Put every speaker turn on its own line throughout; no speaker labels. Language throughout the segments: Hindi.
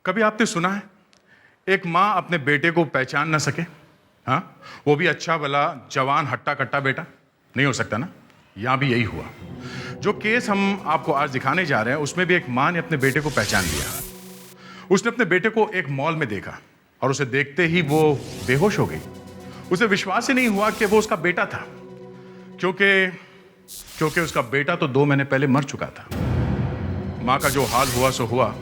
कभी आपने सुना है एक माँ अपने बेटे को पहचान न सके? हाँ, वो भी अच्छा भला जवान हट्टा कट्टा बेटा। नहीं हो सकता ना? यहाँ भी यही हुआ। जो केस हम आपको आज दिखाने जा रहे हैं उसमें भी एक माँ ने अपने बेटे को पहचान लिया। उसने अपने बेटे को एक मॉल में देखा और उसे देखते ही वो बेहोश हो गई। उसे विश्वास ही नहीं हुआ कि वो उसका बेटा था, क्योंकि उसका बेटा तो 2 महीने पहले मर चुका था। माँ का जो हाल हुआ सो हुआ।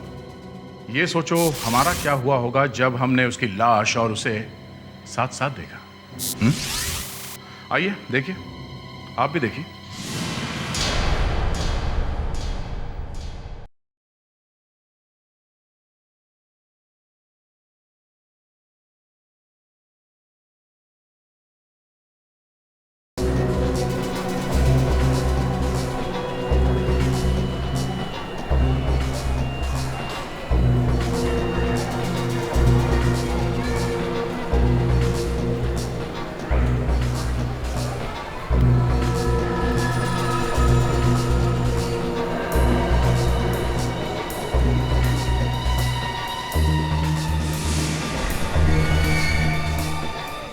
ये सोचो हमारा क्या हुआ होगा जब हमने उसकी लाश और उसे साथ साथ देखा। आइए देखिए, आप भी देखिए।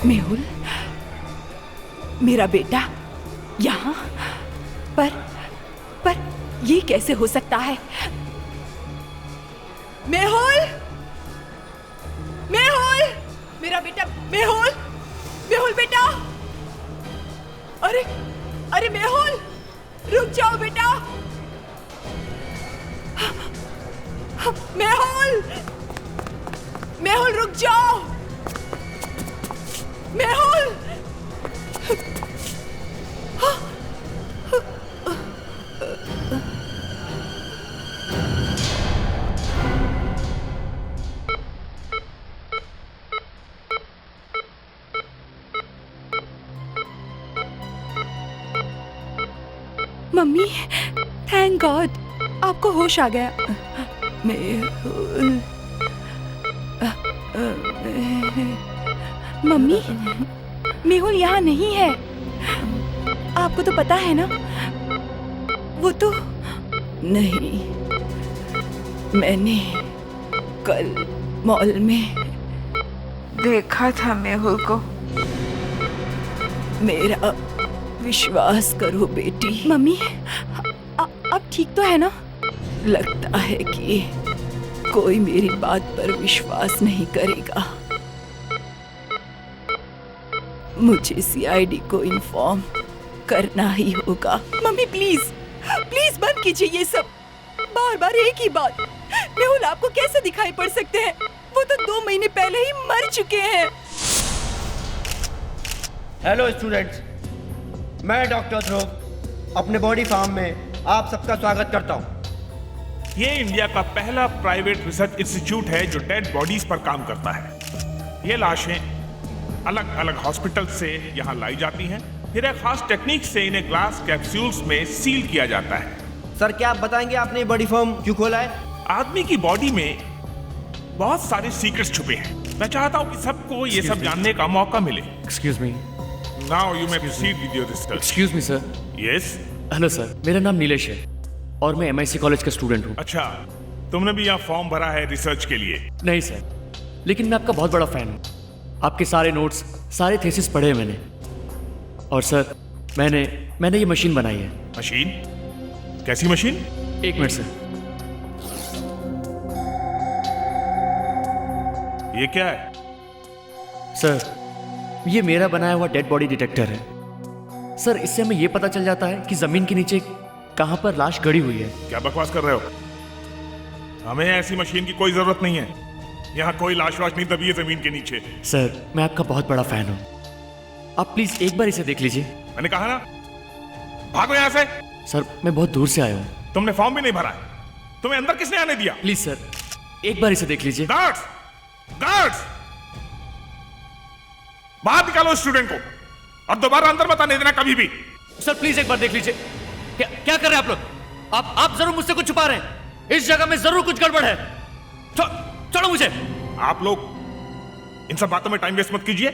मेहुल, मेरा बेटा यहाँ पर ये कैसे हो सकता है? मेहुल, मेहुल, मेरा बेटा मेहुल, मेहुल बेटा। अरे मेहुल, रुक जाओ बेटा। मेहुल, मेहुल रुक जाओ। मेहुल, मम्मी, थैंक गॉड आपको होश आ गया। मेहुल, मम्मी, मेहुल यहाँ नहीं है। आपको तो पता है ना? वो तो नहीं, मैंने कल मॉल में
देखा था मेहुल को।
मेरा विश्वास करो बेटी। मम्मी, अब ठीक तो है ना? लगता है कि कोई मेरी बात पर विश्वास नहीं करेगा। मुझे सीआईडी को इन्फॉर्म करना ही होगा। मम्मी प्लीज प्लीज बंद कीजिए ये सब। बार बार एक ही बात। मेहुल आपको कैसे दिखाई पड़ सकते हैं? वो तो 2 महीने पहले ही मर चुके हैं।
हेलो स्टूडेंट्स, मैं डॉक्टर ध्रुव अपने बॉडी फार्म में आप सबका स्वागत करता हूँ।
ये इंडिया का पहला प्राइवेट रिसर्च इंस्टीट्यूट है जो डेड बॉडीज पर काम करता है। ये लाशें अलग अलग हॉस्पिटल से यहाँ लाई जाती हैं, फिर एक खास टेक्निक से इन्हें ग्लास कैप्सूल्स में सील किया जाता है।
सर, क्या आप बताएंगे आपने ये बॉडी फार्म क्यों खोला है?
आदमी की बॉडी में बहुत सारे सीक्रेट्स छुपे हैं। मैं चाहता हूँ कि सबको ये सब जानने का मौका मिले।
Excuse me.
Now you may proceed with your research.
Excuse me sir.
Yes.
Hello sir, मेरा नाम नीलेश है और मैं MIC कॉलेज का स्टूडेंट हूँ।
अच्छा, तुमने भी यहाँ फॉर्म भरा है रिसर्च के लिए?
नहीं सर, लेकिन मैं आपका बहुत बड़ा फैन हूँ। आपके सारे नोट्स, सारे थीसिस पढ़े हैं मैंने। और सर, मैंने ये मशीन बनाई है।
मशीन? कैसी मशीन?
एक मिनट सर।
ये क्या है?
सर, ये मेरा बनाया हुआ डेड बॉडी डिटेक्टर है। सर, इससे हमें ये पता चल जाता है कि जमीन के नीचे कहां पर लाश गड़ी हुई है।
क्या बकवास कर रहे हो? हमें ऐसी मशीन की कोई जरूरत नहीं है। यहाँ कोई लाश वाश नहीं दबी है जमीन के नीचे।
सर, मैं आपका बहुत बड़ा फैन हूँ। आप प्लीज एक बार इसे देख लीजिए।
मैंने कहा ना, भागो यहाँ से।
सर, मैं बहुत दूर से आया हूँ।
तुमने फॉर्म भी नहीं भरा है। तुम्हें अंदर किसने आने दिया?
प्लीज सर, एक बार इसे देख लीजिए।
गार्ड्स! गार्ड्स! बाहर निकालो स्टूडेंट को और दोबारा अंदर मत आने देना कभी भी।
सर प्लीज एक बार देख लीजिए। क्या कर रहे हैं आप लोग? आप जरूर मुझसे कुछ छुपा रहे हैं। इस जगह में जरूर कुछ गड़बड़ है। छोड़ो मुझे।
आप लोग इन सब बातों में टाइम वेस्ट मत कीजिए,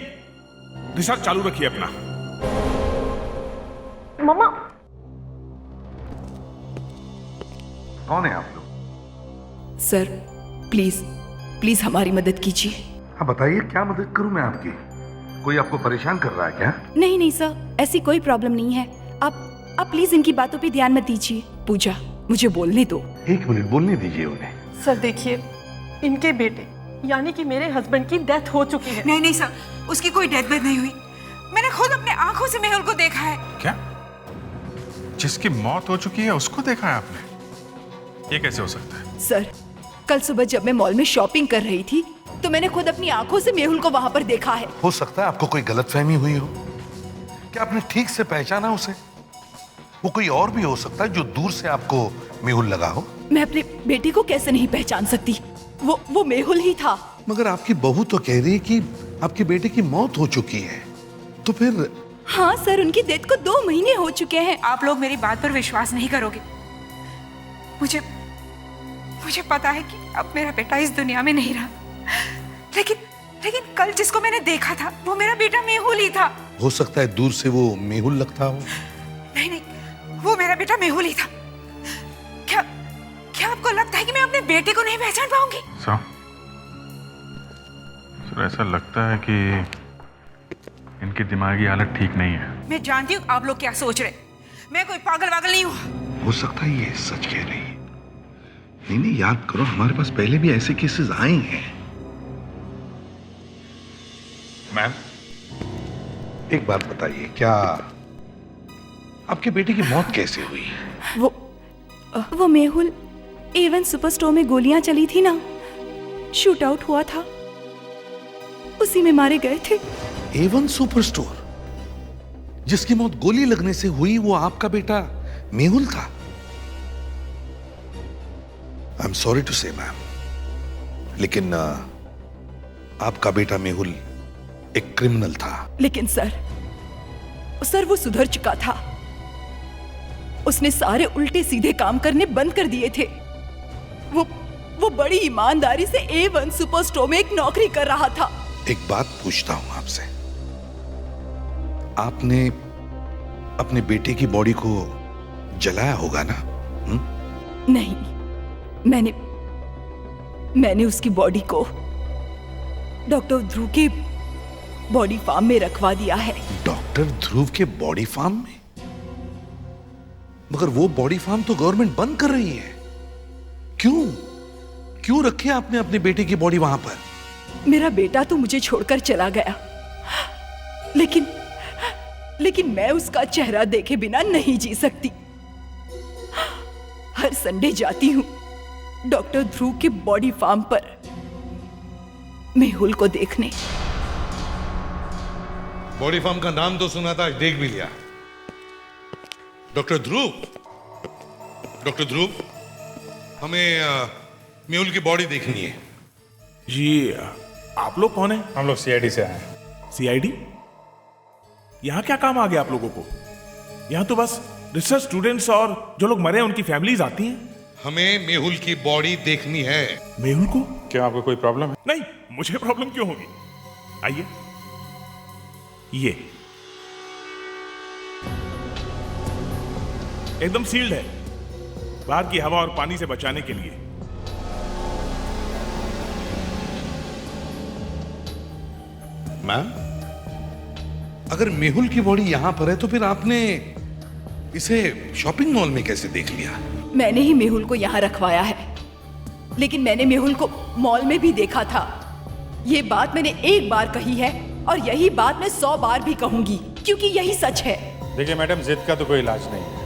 रिसर्च चालू रखिए अपना।
मम्मा,
कौन है आप लोग?
सर प्लीज प्लीज हमारी मदद कीजिए।
हाँ बताइए, क्या मदद करूं मैं आपकी? कोई आपको परेशान कर रहा है क्या?
नहीं नहीं सर, ऐसी कोई प्रॉब्लम नहीं है। आप प्लीज इनकी बातों पे ध्यान मत दीजिए। पूजा, मुझे बोलने दो।
1 मिनट बोलने दीजिए उन्हें।
सर देखिए, इनके बेटे यानी कि मेरे हस्बैंड की डेथ हो चुकी है।
नहीं नहीं सर, उसकी कोई डेथ बेथ नहीं हुई। मैंने खुद अपने आंखों से मेहुल को देखा है।
क्या? जिसकी मौत हो चुकी है उसको देखा है आपने? ये कैसे हो सकता है?
सर, कल सुबह जब मैं मॉल में शॉपिंग कर रही थी तो मैंने खुद अपनी आंखों से मेहुल को वहां पर देखा है।
हो सकता है आपको कोई गलतफहमी हुई हो। क्या आपने ठीक से पहचाना उसे? वो कोई और भी हो सकता है जो दूर से आपको मेहुल लगा हो।
मैं अपने बेटे को कैसे नहीं पहचान सकती? वो मेहुल ही था।
मगर आपकी बहू तो कह रही है कि आपके बेटे की मौत हो चुकी है, तो फिर?
हाँ सर, उनकी डेथ को 2 महीने हो चुके हैं।
आप लोग मेरी बात पर विश्वास नहीं करोगे। मुझे पता है कि अब मेरा बेटा इस दुनिया में नहीं रहा, लेकिन कल जिसको मैंने देखा था वो मेरा बेटा मेहुल ही था।
हो सकता है दूर से वो मेहुल लगता हो।
नहीं, वो मेरा बेटा मेहुल ही था। क्या आपको लगता है कि मैं अपने बेटे को नहीं पहचान पाऊंगी?
सर, ऐसा लगता है कि इनकी दिमागी हालत ठीक नहीं है।
मैं जानती हूँ आप लोग क्या सोच रहे। मैं कोई पागल नहीं हूँ।
हो सकता है ये सच कह रही है। नहीं, याद करो, हमारे पास पहले भी ऐसे केसेस आए हैं। मैम, एक बात बताइए, क्या आपके बेटे की मौत कैसे हुई?
वो मेहुल A1 सुपर स्टोर में गोलियां चली थी ना, शूट आउट हुआ था, उसी में मारे गए थे।
A1 सुपर स्टोर, जिसकी मौत गोली लगने से हुई, वो आपका बेटा मेहुल था? आई एम सॉरी टू से मैम, लेकिन आपका बेटा मेहुल एक क्रिमिनल था।
लेकिन सर वो सुधर चुका था। उसने सारे उल्टे सीधे काम करने बंद कर दिए थे। वो बड़ी ईमानदारी से A1 सुपर स्टोर में एक नौकरी कर रहा था।
एक बात पूछता हूं आपसे, आपने अपने बेटे की बॉडी को जलाया होगा ना?
नहीं, मैंने उसकी बॉडी को डॉक्टर ध्रुव के बॉडी फार्म में रखवा दिया है।
डॉक्टर ध्रुव के बॉडी फार्म में? मगर वो बॉडी फार्म तो गवर्नमेंट बंद कर रही है। क्यों रखी आपने अपने बेटे की बॉडी वहां पर?
मेरा बेटा तो मुझे छोड़कर चला गया, लेकिन मैं उसका चेहरा देखे बिना नहीं जी सकती। हर संडे जाती हूँ डॉक्टर ध्रुव के बॉडी फार्म पर मेहुल को देखने।
बॉडी फार्म का नाम तो सुना था, देख भी लिया। डॉक्टर ध्रुव, हमें मेहुल की बॉडी देखनी है।
जी, आप लोग कौन हैं?
हम लोग CID से आए हैं।
CID? यहाँ क्या काम आ गया आप लोगों को? यहाँ तो बस रिसर्च स्टूडेंट्स और जो लोग मरे हैं उनकी फैमिलीज आती हैं।
हमें मेहुल की बॉडी देखनी है।
मेहुल को?
क्या आपको कोई प्रॉब्लम है?
नहीं, मुझे प्रॉब्लम क्यों होगी? आइए, ये एकदम सील्ड है, बाहर की हवा और पानी से बचाने के लिए।
मैम, अगर मेहुल की बॉडी यहां पर है तो फिर आपने इसे शॉपिंग मॉल में कैसे देख लिया?
मैंने ही मेहुल को यहाँ रखवाया है, लेकिन मैंने मेहुल को मॉल में भी देखा था। ये बात मैंने एक बार कही है और यही बात मैं 100 बार भी कहूंगी, क्योंकि यही सच है।
देखिए मैडम, जिद का तो कोई इलाज नहीं है।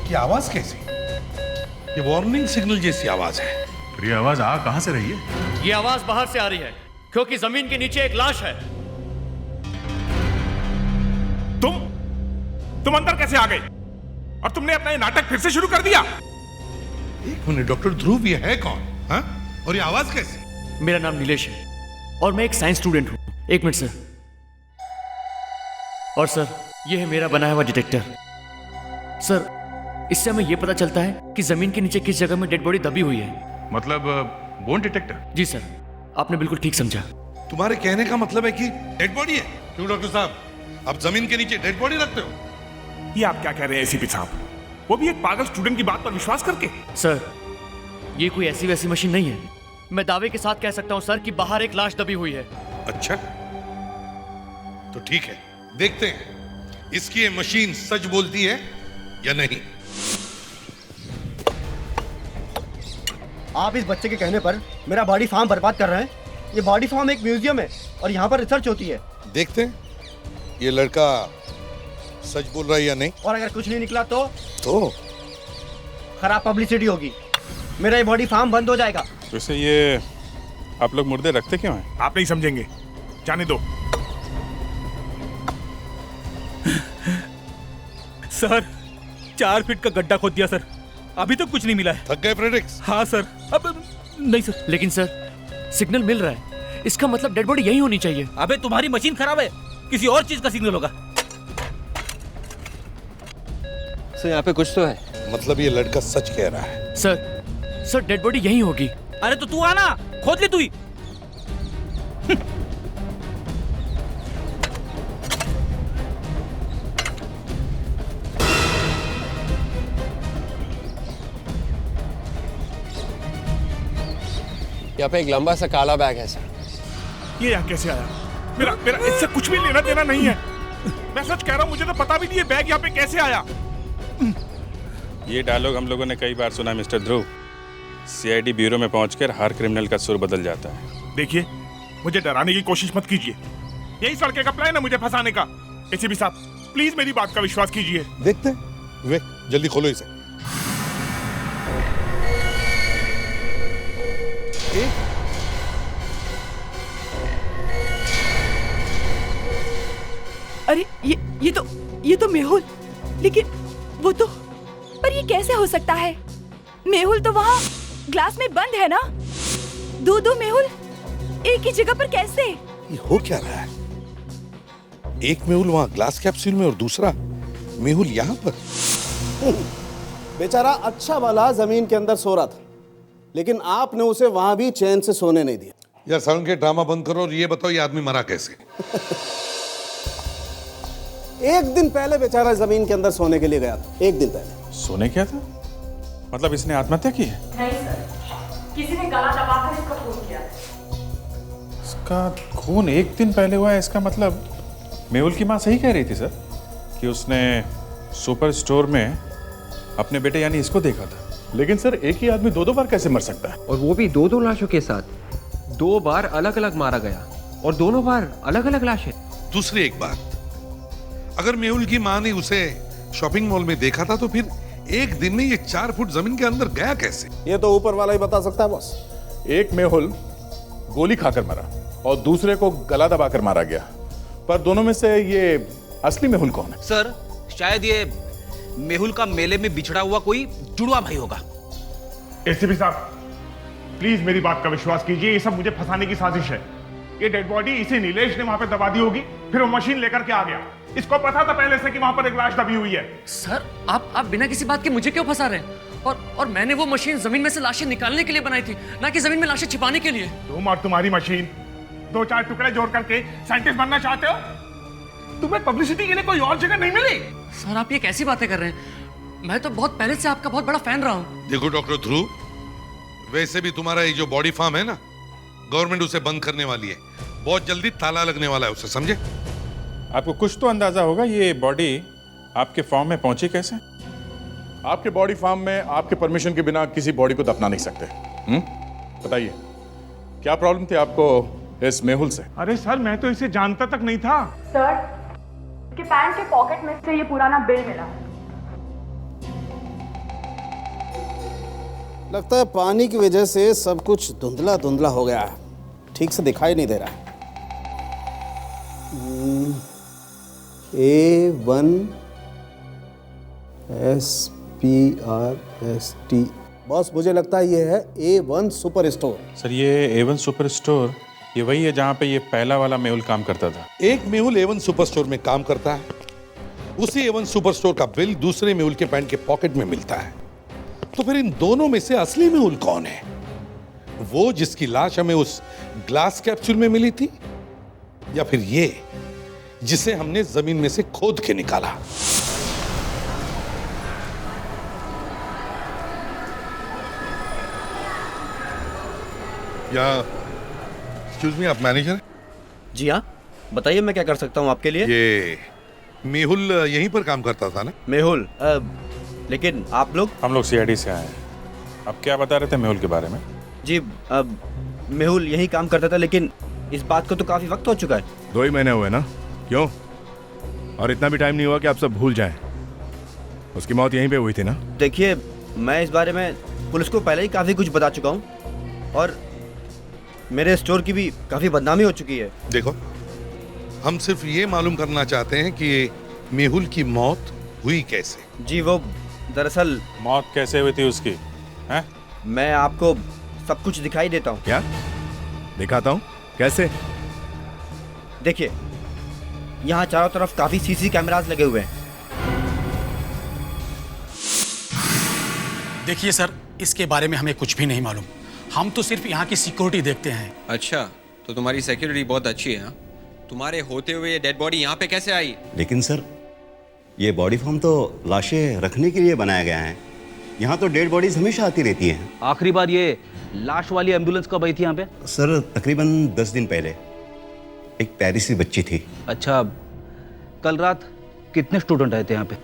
ये आवाज कैसी? ये वार्निंग सिग्नल जैसी आवाज है।
फिर ये आवाज आ कहां से रही है?
ये आवाज बाहर से आ रही है, क्योंकि जमीन के नीचे एक लाश है।
तुम अंदर कैसे आ गए? और तुमने अपना ये नाटक फिर से शुरू कर दिया?
एक मिनट, डॉक्टर ध्रुव ये है कौन? हाँ? और ये आवाज कैसी?
मेरा नाम नीलेश है और मैं एक साइंस स्टूडेंट हूँ। 1 मिनट सर। और सर, ये है मेरा बनाया हुआ डिटेक्टर। सर, इससे हमें यह पता चलता है कि जमीन के नीचे किस जगह में डेड बॉडी दबी हुई है।
मतलब बोन डिटेक्टर?
जी सर, आपने बिल्कुल ठीक समझा।
तुम्हारे कहने का मतलब है कि डेड बॉडी है? क्यों डॉक्टर साहब, आप जमीन के नीचे डेड बॉडी रखते हो?
ये आप क्या कह रहे हैं एसीपी साहब? वो भी एक पागल स्टूडेंट की बात पर विश्वास करके।
सर, ये कोई ऐसी वैसी मशीन नहीं है। मैं दावे के साथ कह सकता हूँ सर कि बाहर एक लाश दबी हुई है।
अच्छा, तो ठीक है, देखते हैं इसकी ये मशीन सच बोलती है या नहीं।
आप इस बच्चे के कहने पर मेरा बॉडी फार्म बर्बाद कर रहे हैं। ये बॉडी फार्म एक म्यूजियम है और यहाँ पर रिसर्च होती है।
देखते हैं ये लड़का सच बोल रहा है या नहीं।
और अगर कुछ नहीं निकला तो
खराब
पब्लिसिटी होगी, मेरा ये बॉडी फार्म बंद हो जाएगा।
वैसे ये आप लोग मुर्दे रखते क्यों हैं?
आप नहीं समझेंगे, जाने दो।
सर 4 फीट का गड्ढा खोद दिया सर, अभी तो कुछ नहीं मिला है।
थक गए फ्रेडरिक्स?
हाँ सर। अब नहीं सर।
लेकिन सर सिग्नल मिल रहा है, इसका मतलब डेड बॉडी यही होनी चाहिए।
अबे तुम्हारी मशीन खराब है, किसी और चीज का सिग्नल होगा।
सर यहाँ पे कुछ तो है।
मतलब ये लड़का सच कह रहा है।
सर डेड बॉडी यही होगी।
अरे तो तू आना, खोद ले तू ही।
यहाँ पे एक लंबा सा काला बैग है सर।
ये यहाँ कैसे आया? मेरा इससे कुछ भी लेना देना नहीं है। मैं सच कह रहा हूँ, मुझे तो पता भी नहीं ये बैग यहाँ पे कैसे आया।
ये डायलॉग हम लोगों ने कई बार सुना मिस्टर ध्रुव। सीआईडी ब्यूरो में पहुंचकर हर क्रिमिनल का सुर बदल जाता है।
देखिए, मुझे डराने की कोशिश मत कीजिए। यही इस लड़के का प्लान है मुझे फंसाने का। एसीपी साहब, प्लीज मेरी बात का विश्वास कीजिए।
देखते हैं। वे जल्दी खोलो इसे।
अरे ये तो मेहुल, लेकिन वो तो, पर ये कैसे हो सकता है? मेहुल तो वहाँ ग्लास में बंद है ना। दो मेहुल एक ही जगह पर कैसे?
ये हो क्या रहा है? एक मेहुल वहाँ ग्लास कैप्सूल में और दूसरा मेहुल यहाँ पर।
बेचारा अच्छा वाला जमीन के अंदर सो रहा था, लेकिन आपने उसे वहां भी चैन से सोने नहीं दिया।
यार साउंड के ड्रामा बंद करो और ये बताओ ये आदमी मरा कैसे?
एक दिन पहले बेचारा जमीन के अंदर सोने के लिए गया था। एक दिन पहले।
सोने क्या था? मतलब इसने आत्महत्या की है?
नहीं सर, किसी ने गला दबाकर इसका खून किया।
इसका खून एक दिन पहले हुआ है, इसका मतलब मेहुल की माँ सही कह रही थी सर कि उसने सुपर स्टोर में अपने बेटे यानी इसको देखा था।
लेकिन सर एक ही आदमी दो बार कैसे मर सकता है?
और वो भी दो लाशों के साथ। 2 बार अलग अलग मारा गया और दोनों बार अलग अलग लाशें।
दूसरी एक बात, अगर मेहुल की माँ ने उसे शॉपिंग मॉल में देखा था तो फिर एक दिन में ये 4 फुट जमीन के अंदर गया कैसे?
ये तो ऊपर वाला ही बता सकता है बॉस।
एक मेहुल गोली खाकर मरा और दूसरे को गला दबाकर मारा गया, पर दोनों में से ये असली मेहुल कौन है?
सर शायद ये मेहुल का मेले में बिछड़ा हुआ कोई जुड़वा भाई होगा।
एसीपी साहब, प्लीज मेरी बात का विश्वास कीजिए। ये सब मुझे फंसाने की साजिश है। ये डेड बॉडी इसी नीलेश ने वहां पे दबा दी होगी, फिर वो मशीन लेकर के आ गया। इसको पता था पहले से कि वहां पर एक लाश दबी हुई है।
सर आप बिना किसी बात के मुझे क्यों फंसा रहे हैं? और मैंने वो मशीन जमीन में से लाशें निकालने के लिए बनाई थी, ना कि जमीन में लाशें छिपाने के लिए।
तुम और तुम्हारी मशीन 2-4 टुकड़े जोड़ करके साइंटिस्ट बनना चाहते हो? तुम्हें पब्लिसिटी के लिए कोई और जगह नहीं मिली?
सर आप ये कैसी बातें कर रहे हैं? मैं तो बहुत पहले से आपका बहुत बड़ा फैन रहा हूँ।
देखो डॉक्टर ध्रुव, वैसे भी तुम्हारा ये जो बॉडी फार्म है ना, गवर्नमेंट उसे बंद करने वाली है। बहुत जल्दी ताला लगने वाला है उसे, समझे?
आपको कुछ तो अंदाजा होगा ये बॉडी आपके फार्म में पहुंची कैसे?
आपके बॉडी फार्म में आपके परमिशन के बिना किसी बॉडी को दफना नहीं सकते। बताइए क्या प्रॉब्लम थी आपको इस मेहुल से?
अरे सर, मैं तो इसे जानता तक नहीं था।
सर के पैंट के पॉकेट में से ये पुराना बिल मिला।
लगता है पानी की वजह से सब कुछ धुंधला धुंधला हो गया है, ठीक से दिखाई नहीं दे रहा है। A1 SPRST। बॉस मुझे लगता है ये है A1 सुपर स्टोर।
सर ये A1 सुपर स्टोर ये वही है जहाँ पे ये पहला वाला मेहुल काम करता था।
एक मेहुल A1 सुपर स्टोर में काम करता है, उसी A1 सुपर स्टोर का बिल दूसरे मेहुल के पैंट के पॉकेट में मिलता है। तो फिर इन दोनों में से असली मेहुल कौन है? वो जिसकी लाश हमें उस ग्लास कैप्सूल में मिली थी, या फिर ये जिसे हमने जमीन में से खोद के निकाला? या एक्सक्यूज मी, आप मैनेजर हैं?
जी हाँ, बताइए मैं क्या कर सकता हूँ आपके लिए।
ये मेहुल यहीं पर काम करता था ना?
मेहुल, लेकिन आप लोग?
हम लोग सीआईडी से आए हैं। अब क्या बता रहे थे मेहुल के बारे में?
जी, मेहुल यहीं काम करता था, लेकिन इस बात को तो काफी वक्त हो चुका है।
2 ही महीने हुए ना? क्यों? और इतना भी टाइम नहीं हुआ कि आप सब भूल जाएं। उसकी मौत यहीं पे हुई थी ना?
देखिए, मैं इस बारे में पुलिस को पहले ही काफी कुछ बता चुका हूँ, और मेरे स्टोर की भी काफी बदनामी हो चुकी है।
देखो, हम सिर्फ ये मालूम करना चाहते हैं कि मेहुल की मौत हुई कैसे।
जी, वो दरअसल
मौत कैसे हुई थी उसकी? हैं?
मैं आपको सब कुछ दिखाई देता हूँ।
क्या दिखाता हूँ? कैसे?
देखिए, यहाँ चारों तरफ काफी सीसी कैमरास लगे हुए हैं।
देखिए सर, इसके बारे में हमें कुछ भी नहीं मालूम। हम तो सिर्फ यहाँ की सिक्योरिटी देखते हैं।
अच्छा, तो तुम्हारी सिक्योरिटी बहुत अच्छी है हाँ? तुम्हारे होते हुए ये डेड बॉडी यहाँ पे कैसे आई?
लेकिन सर, ये बॉडी फार्म तो लाशें रखने के लिए बनाया गया है। यहाँ तो डेड बॉडीज हमेशा आती रहती हैं।
आखिरी बार ये लाश वाली एम्बुलेंस कब आई थी यहाँ पे?
सर, तकरीबन 10 दिन पहले एक पेरिसी बच्ची थी।
अच्छा, कल रात कितने स्टूडेंट आए थे यहाँ पे?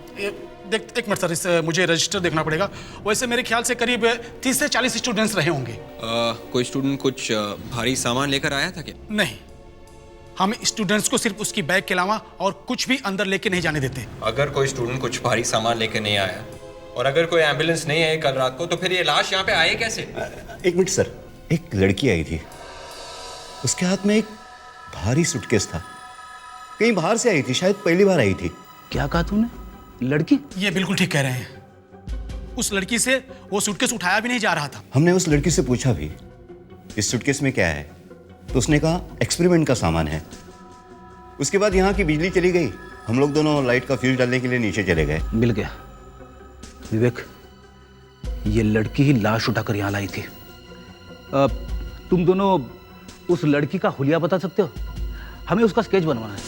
एक मिनट सर, मुझे रजिस्टर देखना पड़ेगा। वैसे मेरे ख्याल से करीब 30 से 40 स्टूडेंट्स रहे होंगे।
कोई स्टूडेंट कुछ भारी सामान लेकर आया था क्या?
नहीं, हम स्टूडेंट्स को सिर्फ उसकी बैग के अलावा और कुछ भी अंदर लेके नहीं जाने देते।
अगर कोई स्टूडेंट कुछ भारी सामान लेकर नहीं आया और अगर कोई एम्बुलेंस नहीं आई कल रात को, तो फिर ये लाश यहाँ पे आई कैसे?
1 मिनट सर, एक लड़की आई थी, उसके हाथ में एक भारी सूटकेस था। कहीं बाहर से आई थी, शायद पहली बार आई थी।
क्या कहा तूने? लड़की?
ये बिल्कुल ठीक कह रहे हैं। उस लड़की से वो सूटकेस उठाया भी नहीं जा रहा था।
हमने उस लड़की से पूछा भी, इस सूटकेस में क्या है? तो उसने कहा एक्सपेरिमेंट का सामान है। उसके बाद यहाँ की बिजली चली गई, हम लोग दोनों लाइट का फ्यूज डालने के लिए नीचे चले गए।
मिल गया। विवेक, ये लड़की ही लाश उठाकर यहाँ लाई थी। तुम दोनों उस लड़की का हुलिया बता सकते हो? हमें उसका स्केच बनवाना है।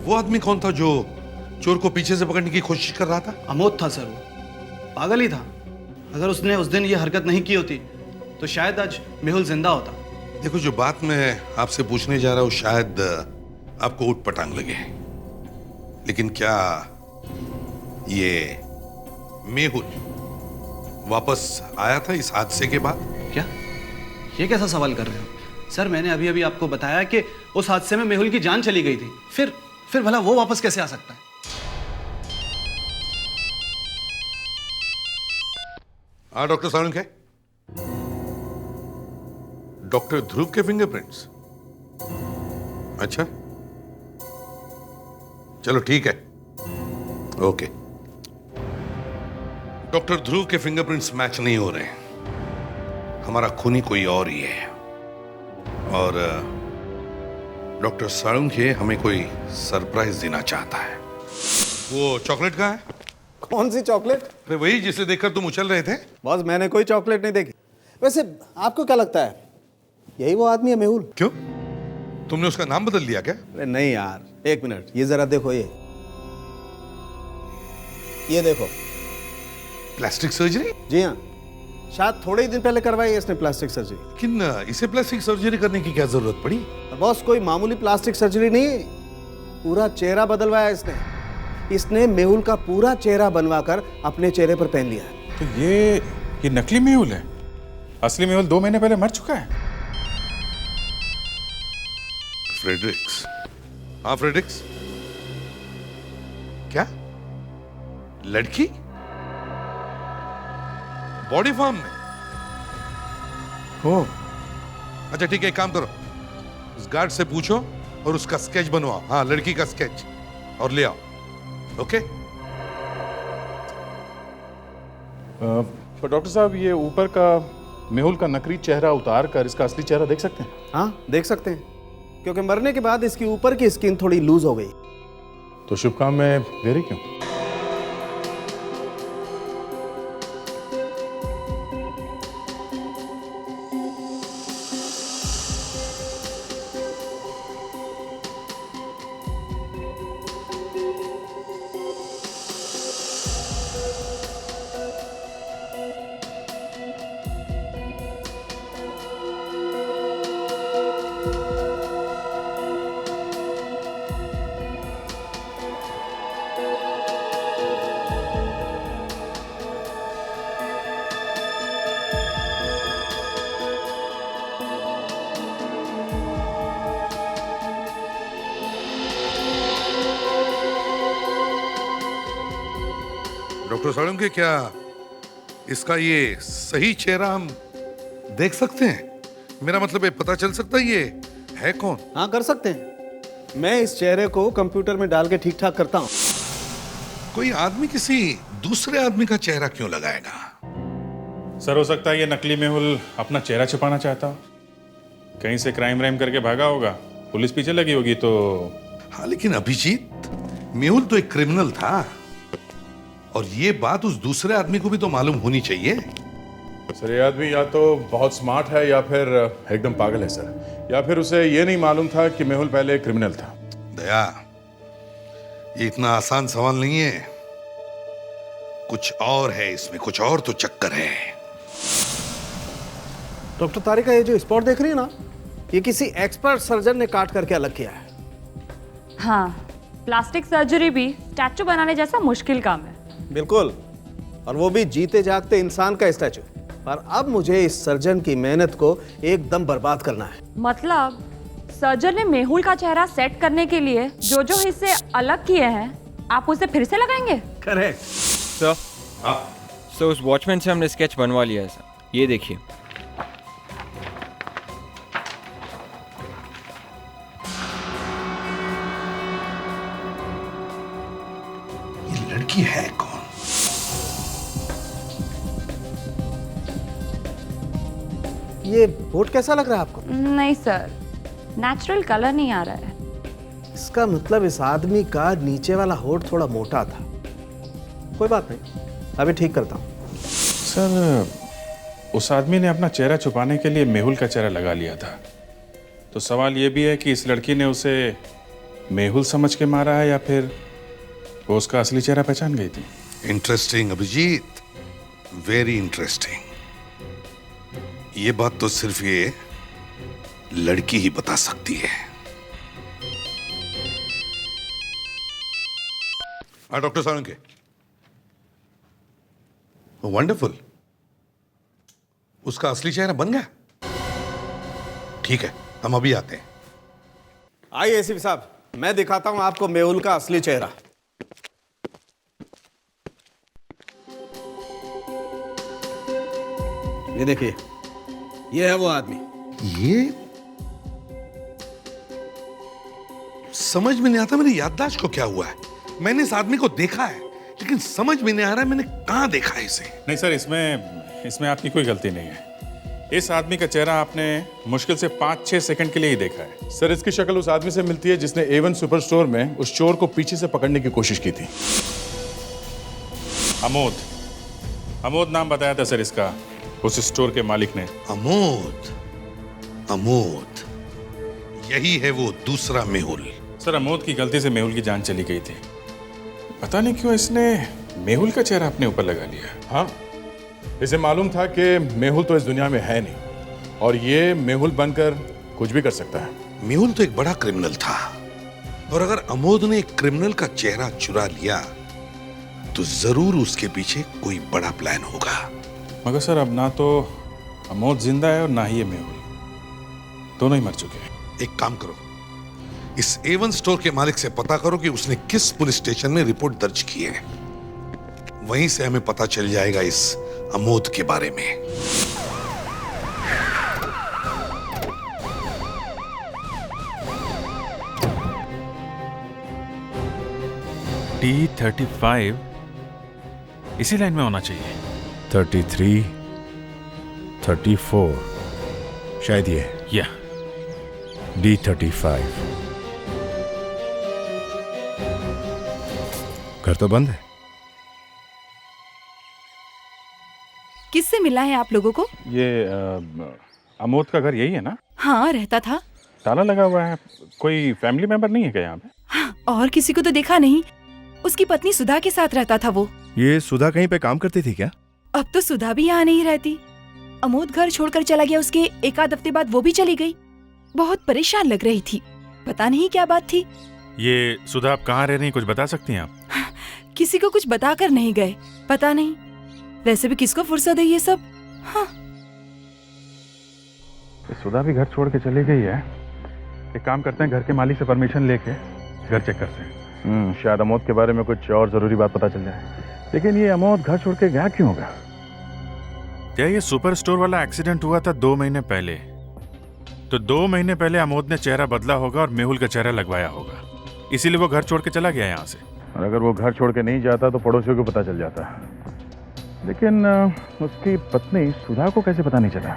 वो आदमी कौन था जो चोर को पीछे से पकड़ने की कोशिश कर रहा था?
अमोद था सर, वो पागल ही था। अगर उसने उस दिन ये हरकत नहीं की होती तो शायद आज मेहुल जिंदा होता।
देखो, जो बात मैं आपसे पूछने जा रहा हूं शायद आपको ऊट पटांग लगे, लेकिन क्या ये मेहुल वापस आया था इस हादसे के बाद?
क्या? ये कैसा सवाल कर रहे हो सर? मैंने अभी अभी आपको बताया कि उस हादसे में मेहुल की जान चली गई थी। फिर भला वो वापस कैसे आ सकता है?
डॉक्टर सावंत है? डॉक्टर ध्रुव के फिंगरप्रिंट्स? अच्छा, चलो ठीक है, ओके। डॉक्टर ध्रुव के फिंगरप्रिंट्स मैच नहीं हो रहे हैं, हमारा खूनी कोई और ही है। और डॉक्टर साळुंखे हमें कोई सरप्राइज देना चाहता है। वो चॉकलेट कहाँ है?
कौन सी चॉकलेट?
अरे वही जिसे देखकर तुम उछल रहे थे।
बॉस, मैंने कोई चॉकलेट नहीं देखी। वैसे आपको क्या लगता है, यही वो आदमी है मेहुल?
क्यों, तुमने उसका नाम बदल दिया क्या?
अरे नहीं यार, 1 मिनट, ये जरा देखो। ये देखो।
Plastic surgery?
जी हाँ, शायद थोड़े ही दिन पहले करवाई है इसने प्लास्टिक सर्जरी।
लेकिन इसे प्लास्टिक सर्जरी करने की क्या जरूरत पड़ी?
बॉस, कोई मामूली प्लास्टिक सर्जरी नहीं, पूरा चेहरा बदलवाया इसने मेहुल का पूरा चेहरा बनवाकर अपने चेहरे पर पहन लिया है।
तो ये नकली मेहुल है? असली मेहुल 2 महीने पहले मर चुका है।
फ्रेडरिक्स? हाँ फ्रेडरिक्स, क्या लड़की बॉडी फार्म में? हो, अच्छा ठीक है, एक काम करो, उस गार्ड से पूछो और उसका स्केच बनवाओ। हाँ, लड़की का स्केच, और ले आओ। ओके?
तो डॉक्टर साहब ये ऊपर का मेहुल का नकली चेहरा उतार कर इसका असली चेहरा देख सकते हैं?
हाँ देख सकते हैं, क्योंकि मरने के बाद इसकी ऊपर की स्किन थोड़ी लूज हो गई।
तो शुभ काम में देरी क्यों?
डॉक्टर साळुंके, क्या इसका ये सही चेहरा हम देख सकते हैं? मेरा मतलब है पता चल सकता है ये है कौन?
हाँ कर सकते हैं। मैं इस चेहरे को कंप्यूटर में डाल के ठीक ठाक करता हूँ।
कोई आदमी किसी दूसरे आदमी का चेहरा क्यों लगाएगा?
सर हो सकता है ये नकली मेहुल अपना चेहरा छुपाना चाहता हो, कहीं से क्राइम व्राइम करके भागा होगा, पुलिस पीछे लगी होगी तो।
हाँ लेकिन अभिजीत, मेहुल तो एक क्रिमिनल था और ये बात उस दूसरे आदमी को भी तो मालूम होनी चाहिए।
सर ये आदमी या तो बहुत स्मार्ट है या फिर एकदम पागल है सर, या फिर उसे ये नहीं मालूम था कि मेहुल पहले क्रिमिनल था।
दया, ये इतना आसान सवाल नहीं है, कुछ और है इसमें, कुछ और तो चक्कर है।
डॉक्टर तारिका, ये जो स्पॉट देख रही है ना, ये किसी एक्सपर्ट सर्जन ने काट करके अलग किया है।
हाँ, प्लास्टिक सर्जरी भी स्टैचू बनाने जैसा मुश्किल काम है।
बिल्कुल, और वो भी जीते जागते इंसान का स्टैचू। पर अब मुझे इस सर्जन की मेहनत को एकदम बर्बाद करना है।
मतलब सर्जन ने मेहुल का चेहरा सेट करने के लिए जो जो हिस्से अलग किए हैं, आप उसे फिर से लगाएंगे?
Correct
sir. सर उस वॉचमैन से हमने स्केच बनवा लिया है सर, ये देखिए।
ये लड़की है कौन?
ये होठ कैसा लग रहा है आपको?
नहीं सर, नेचुरल कलर नहीं आ रहा है।
इसका मतलब इस आदमी का नीचे वाला होठ थोड़ा मोटा था। कोई बात नहीं, अभी ठीक करता हूँ।
सर उस आदमी ने अपना चेहरा छुपाने के लिए मेहुल का चेहरा लगा लिया था, तो सवाल ये भी है कि इस लड़की ने उसे मेहुल समझ के मारा है या फिर वो उसका असली चेहरा पहचान गई थी।
Interesting Abhijit, very interesting. ये बात तो सिर्फ ये लड़की ही बता सकती है। डॉक्टर साळुंके, वंडरफुल, उसका असली चेहरा बन गया। ठीक है, हम अभी आते हैं।
आइए एसीपी साहब, मैं दिखाता हूं आपको मेहुल का असली चेहरा। ये देखिए, ये है वो आदमी।
ये समझ में नहीं आता मेरी याददाश्त को क्या हुआ है। मैंने इस आदमी को देखा है लेकिन समझ में नहीं आ रहा है मैंने कहां देखा है इसे।
नहीं सर, इसमें आपकी कोई गलती नहीं है। इस आदमी का चेहरा आपने मुश्किल से 5-6 सेकंड के लिए ही देखा है। सर इसकी शक्ल उस आदमी से मिलती है जिसने A1 सुपर स्टोर में उस चोर को पीछे से पकड़ने की कोशिश की थी। अमोद नाम बताया था सर इसका उस स्टोर के मालिक ने।
अमोद, यही है वो दूसरा मेहुल।
सर अमोद की गलती से मेहुल की जान चली गई थी, पता नहीं क्यों इसने मेहुल का चेहरा अपने ऊपर लगा लिया। हाँ, इसे मालूम था कि मेहुल तो इस दुनिया में है नहीं और ये मेहुल बनकर कुछ भी कर सकता है।
मेहुल तो एक बड़ा क्रिमिनल था और अगर अमोद ने एक क्रिमिनल का चेहरा चुरा लिया तो जरूर उसके पीछे कोई बड़ा प्लान होगा।
मगर सर अब ना तो अमोद जिंदा है और ना ही ये मेहुल, दोनों ही मर चुके हैं।
एक काम करो, इस A1 स्टोर के मालिक से पता करो कि उसने किस पुलिस स्टेशन में रिपोर्ट दर्ज की है। वहीं से हमें पता चल जाएगा इस अमोद के बारे में।
T35 इसी लाइन में होना चाहिए।
33, 34, शायद ये
या
D35। घर तो बंद है।
किससे मिला है आप लोगों को?
ये अमोद का घर यही है ना?
हाँ, रहता था।
ताला लगा हुआ है। कोई फैमिली मेंबर नहीं है क्या यहाँ पे?
हाँ, और किसी को तो देखा नहीं। उसकी पत्नी सुधा के साथ रहता था वो।
ये सुधा कहीं पे काम करती थी क्या?
अब तो सुधा भी यहाँ नहीं रहती। अमोद घर छोड़कर चला गया, उसके एक आध हफ्ते बाद वो भी चली गई। बहुत परेशान लग रही थी, पता नहीं क्या बात थी।
ये सुधा आप कहाँ रह रही हैं, कुछ बता सकती हैं आप?
किसी को कुछ बताकर नहीं गए, पता नहीं। वैसे भी किसको फुर्सत है ये सब। हाँ।
सुधा भी घर छोड़ के चली गई है। एक काम करते हैं, घर के मालिक से परमिशन लेके घर चेक करते हैं। शायद अमोद के बारे में कुछ और जरूरी बात पता चल जाए। लेकिन ये अमोद घर छोड़ के गया क्यों होगा? क्या ये सुपर स्टोर वाला एक्सीडेंट हुआ था 2 महीने पहले? तो 2 महीने पहले अमोद ने चेहरा बदला होगा और मेहुल का चेहरा लगवाया होगा, इसीलिए वो घर छोड़ के चला गया यहाँ से। और अगर वो घर छोड़ के नहीं जाता तो पड़ोसियों को पता चल जाता। लेकिन उसकी पत्नी सुधा को कैसे पता नहीं चला?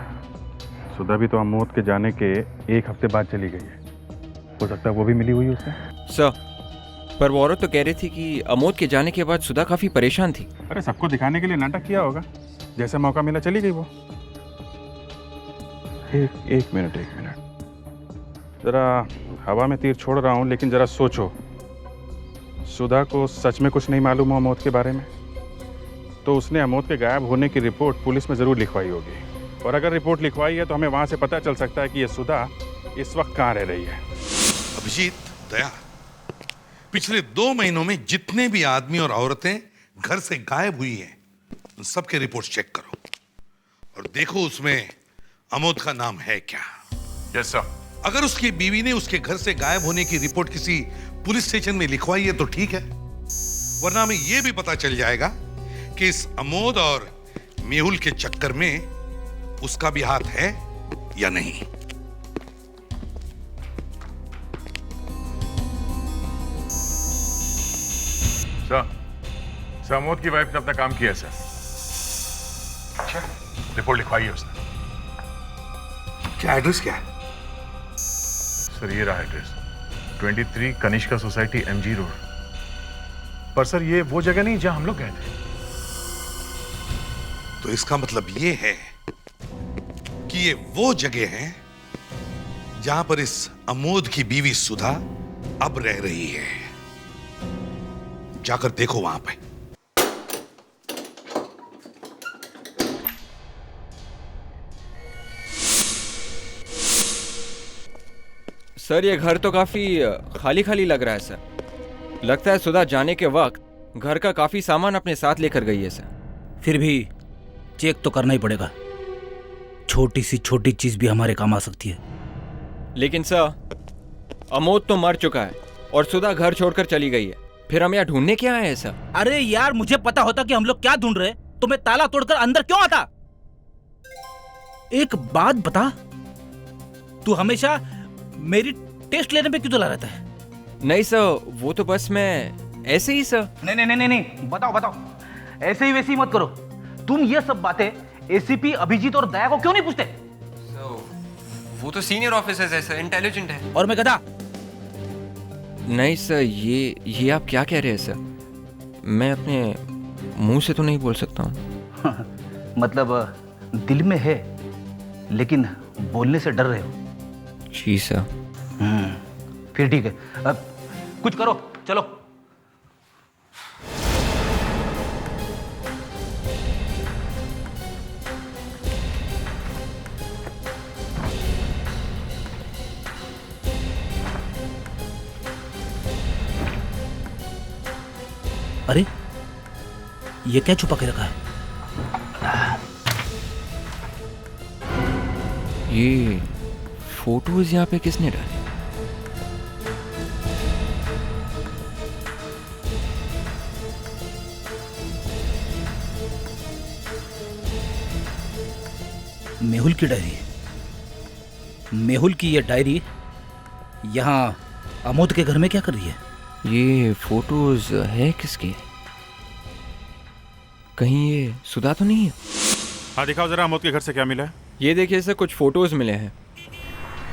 सुधा भी तो अमोद के जाने के 1 हफ्ते बाद चली गई है। हो सकता है वो भी मिली हुई उससे।
सर, पर वो औरत तो कह रही थी कि अमोद के जाने के बाद सुधा काफी परेशान थी।
अरे सबको दिखाने के लिए नाटक किया होगा, जैसा मौका मिला चली गई वो। एक मिनट जरा हवा में तीर छोड़ रहा हूँ, लेकिन जरा सोचो, सुधा को सच में कुछ नहीं मालूम हो अमोद के बारे में, तो उसने अमोद के गायब होने की रिपोर्ट पुलिस में जरूर लिखवाई होगी। और अगर रिपोर्ट लिखवाई है तो हमें वहां से पता चल सकता है कि ये सुधा इस वक्त कहाँ रह रही है।
अभिजीत, दया, पिछले 2 महीनों में जितने भी आदमी और औरतें घर से गायब हुई हैं, उन सबके रिपोर्ट चेक करो और देखो उसमें अमोद का नाम है क्या।
Yes sir.
अगर उसकी बीवी ने उसके घर से गायब होने की रिपोर्ट किसी पुलिस स्टेशन में लिखवाई है तो ठीक है, वरना हमें यह भी पता चल जाएगा कि इस अमोद और मेहुल के चक्कर में उसका भी हाथ है या नहीं।
सर, अमोद की वाइफ ने अपना काम किया सर। अच्छा, रिपोर्ट लिखवाई है उसने।
क्या एड्रेस क्या है?
सर ये रहा address, 23 Kanishka society, MG road. पर सर ये वो जगह नहीं जहां हम लोग गए थे।
तो इसका मतलब ये है कि ये वो जगह है जहां पर इस अमोद की बीवी सुधा अब रह रही है। जाकर देखो वहां पे।
सर, ये घर तो काफी खाली खाली लग रहा है सर। लगता है सुधा जाने के वक्त घर का काफी सामान अपने साथ लेकर गई है सर।
फिर भी चेक तो करना ही पड़ेगा, छोटी सी छोटी चीज भी हमारे काम आ सकती है।
लेकिन सर, अमोद तो मर चुका है और सुधा घर छोड़कर चली गई है, फिर हम यहाँ ढूंढने क्या आए हैं सर?
अरे यार, मुझे पता होता कि हम लोग क्या ढूंढ रहे तो मैं ताला तोड़कर अंदर क्यों आता। एक बात बता, तू हमेशा मेरी टेस्ट लेने पे क्यों तुला रहता है?
नहीं सर, वो तो बस मैं ऐसे ही सर।
नहीं नहीं नहीं नहीं, बताओ बताओ, ऐसे ही वैसे ही मत करो। तुम ये सब बातें एसीपी अभिजीत और दया को क्यों नहीं पूछते?
वो तो सीनियर ऑफिसर्स है सर, इंटेलिजेंट है।
और मैं गधा?
नहीं सर, ये आप क्या कह रहे हैं सर? मैं अपने मुंह से तो नहीं बोल सकता हूँ।
मतलब दिल में है लेकिन बोलने से डर रहे हो?
जी सर।
फिर ठीक है, अब कुछ करो, चलो। अरे ये क्या छुपा के रखा है?
ये फोटोज यहाँ पे किसने डाली?
मेहुल की डायरी। मेहुल की ये डायरी यहाँ अमोद के घर में क्या कर रही है?
ये फोटोज है किसकी? कहीं ये सुधा तो नहीं है?
हाँ दिखाओ जरा अमोद के घर से क्या मिला है।
ये देखिए सर, कुछ फोटोज मिले हैं।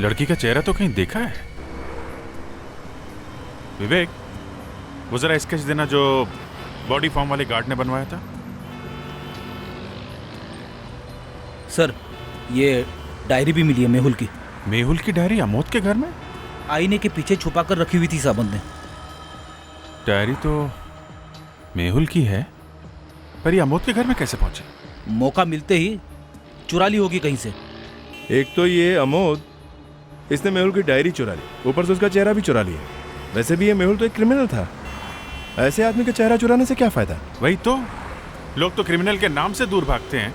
लड़की का चेहरा तो कहीं देखा है। विवेक, वो जरा स्केच देना जो बॉडी फॉर्म वाले गार्ड ने बनवाया था।
सर, ये डायरी भी मिली है मेहुल की।
मेहुल की डायरी अमोद के घर में?
आईने के पीछे छुपा कर रखी हुई थी साबंत ने।
डायरी तो मेहुल की है, पर ये अमोद के घर में कैसे पहुंचे?
मौका मिलते ही चुरा ली होगी कहीं से।
एक तो ये अमोद, इसने मेहुल की डायरी चुरा ली, ऊपर से उसका चेहरा भी चुरा लिया। वैसे भी ये मेहुल तो एक क्रिमिनल था, ऐसे आदमी का चेहरा चुराने से क्या फायदा?
वही तो, लोग तो क्रिमिनल के नाम से दूर भागते हैं,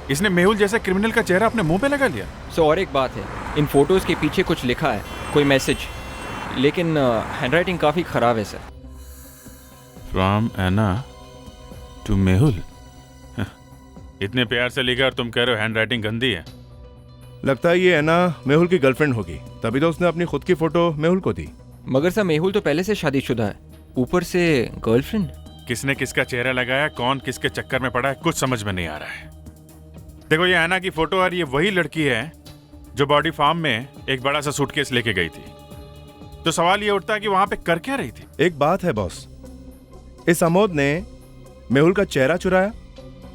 इसने मेहुल जैसे क्रिमिनल का चेहरा अपने मुंह पे लगा लिया।
सो और एक बात है, इन फोटोज के पीछे कुछ लिखा है, कोई मैसेज, लेकिन हैंडराइटिंग काफी खराब है sir.
From Anna to Mehul. इतने प्यार से लिखा और तुम कह रहे हो हैंडराइटिंग गंदी है।
लगता है ये एना मेहुल की गर्लफ्रेंड होगी, तभी तो उसने अपनी खुद की फोटो मेहुल को दी।
मगर सर मेहुल तो पहले से शादीशुदा है, ऊपर से गर्लफ्रेंड।
किसने किसका चेहरा लगाया, कौन किसके चक्कर में पड़ा है, कुछ समझ में नहीं आ रहा है। देखो ये एना की फोटो और ये वही लड़की है जो बॉडी फार्म में एक बड़ा सा सूटकेस लेके गई थी। तो सवाल ये उठता है कि वहां पे कर क्या रही थी?
एक बात है बॉस, इस अमोद ने मेहुल का चेहरा चुराया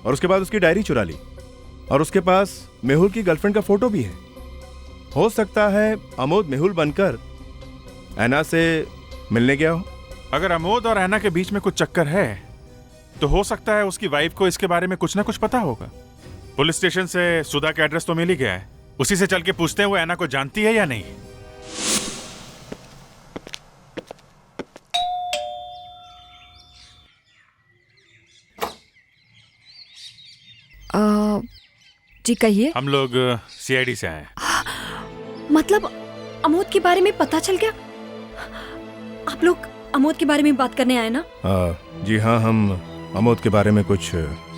और उसके बाद उसकी डायरी चुरा ली, और उसके पास मेहुल की गर्लफ्रेंड का फोटो भी है। हो सकता है अमोद मेहुल बनकर एना से मिलने गया हो।
अगर अमोद और एना के बीच में कुछ चक्कर है तो हो सकता है उसकी वाइफ को इसके बारे में कुछ ना कुछ पता होगा। पुलिस स्टेशन से सुधा का एड्रेस तो मिल ही गया है, उसी से चल के पूछते हैं वो एना को जानती है या नहीं।
जी कहिए।
हम लोग सीआईडी से आए हैं।
मतलब अमोद के बारे में पता चल गया? आप लोग अमोद के बारे में बात करने आए ना?
जी हाँ, हम अमोद के बारे में कुछ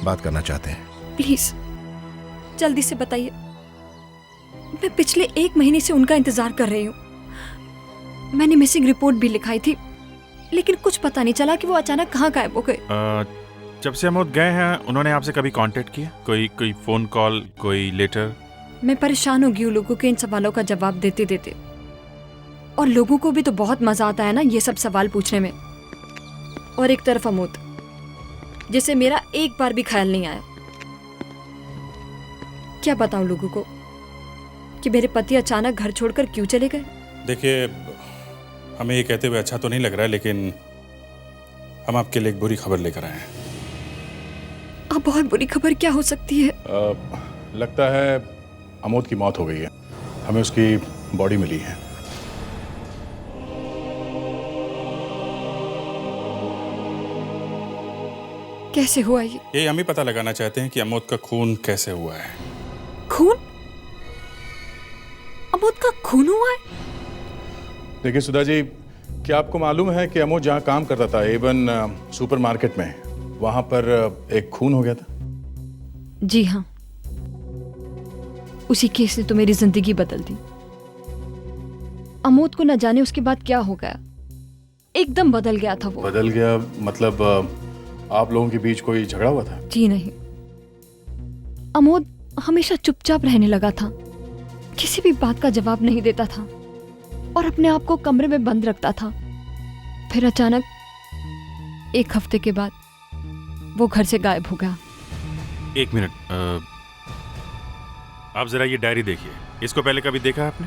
बात करना चाहते हैं।
प्लीज जल्दी से बताइए। मैं पिछले 1 महीने से उनका इंतजार कर रही हूँ। मैंने मिसिंग रिपोर्ट भी लिखाई थी, लेकिन कुछ पता नहीं चला कि वो अचानक कहाँ गायब हो गए।
जब से अमोद गए हैं उन्होंने आपसे कभी कांटेक्ट किया? कोई फोन कॉल, कोई लेटर?
मैं परेशान हो गई हूँ लोगों के इन सवालों का जवाब देते देते, और लोगों को भी तो बहुत मजा आता है ना ये सब सवाल पूछने में। और एक तरफ अमोद, जिसे मेरा एक बार भी ख्याल नहीं आया। क्या बताऊं लोगों को कि मेरे पति अचानक घर छोड़कर क्यों चले गए?
देखिए, हमें ये कहते हुए अच्छा तो नहीं लग रहा है, लेकिन हम आपके लिए एक बुरी खबर लेकर आए हैं।
अब बहुत बुरी खबर क्या हो सकती है?
लगता है अमोद की मौत हो गई है। हमें उसकी बॉडी मिली है।
कैसे हुआ ये?
ये हम ही पता लगाना चाहते हैं कि अमोद का खून कैसे हुआ है।
खून? अमोद का खून हुआ है?
देखिए सुधा जी, क्या आपको मालूम है कि अमोद जहाँ काम करता था, एवन सुपरमार्केट में, वहां पर एक खून हो गया था?
जी हाँ, उसी केस ने तो मेरी जिंदगी बदल दी। अमोद को न जाने उसके बाद क्या हो गया, एकदम बदल गया था वो।
बदल गया मतलब आप लोगों के बीच कोई झगड़ा हुआ था?
जी नहीं, अमोद हमेशा चुपचाप रहने लगा था, किसी भी बात का जवाब नहीं देता था और अपने आप को कमरे में बंद रखता था। फिर अचानक 1 हफ्ते के बाद वो घर से गायब हो गया।
1 मिनट, आप जरा ये डायरी देखिए। इसको पहले कभी देखा है आपने?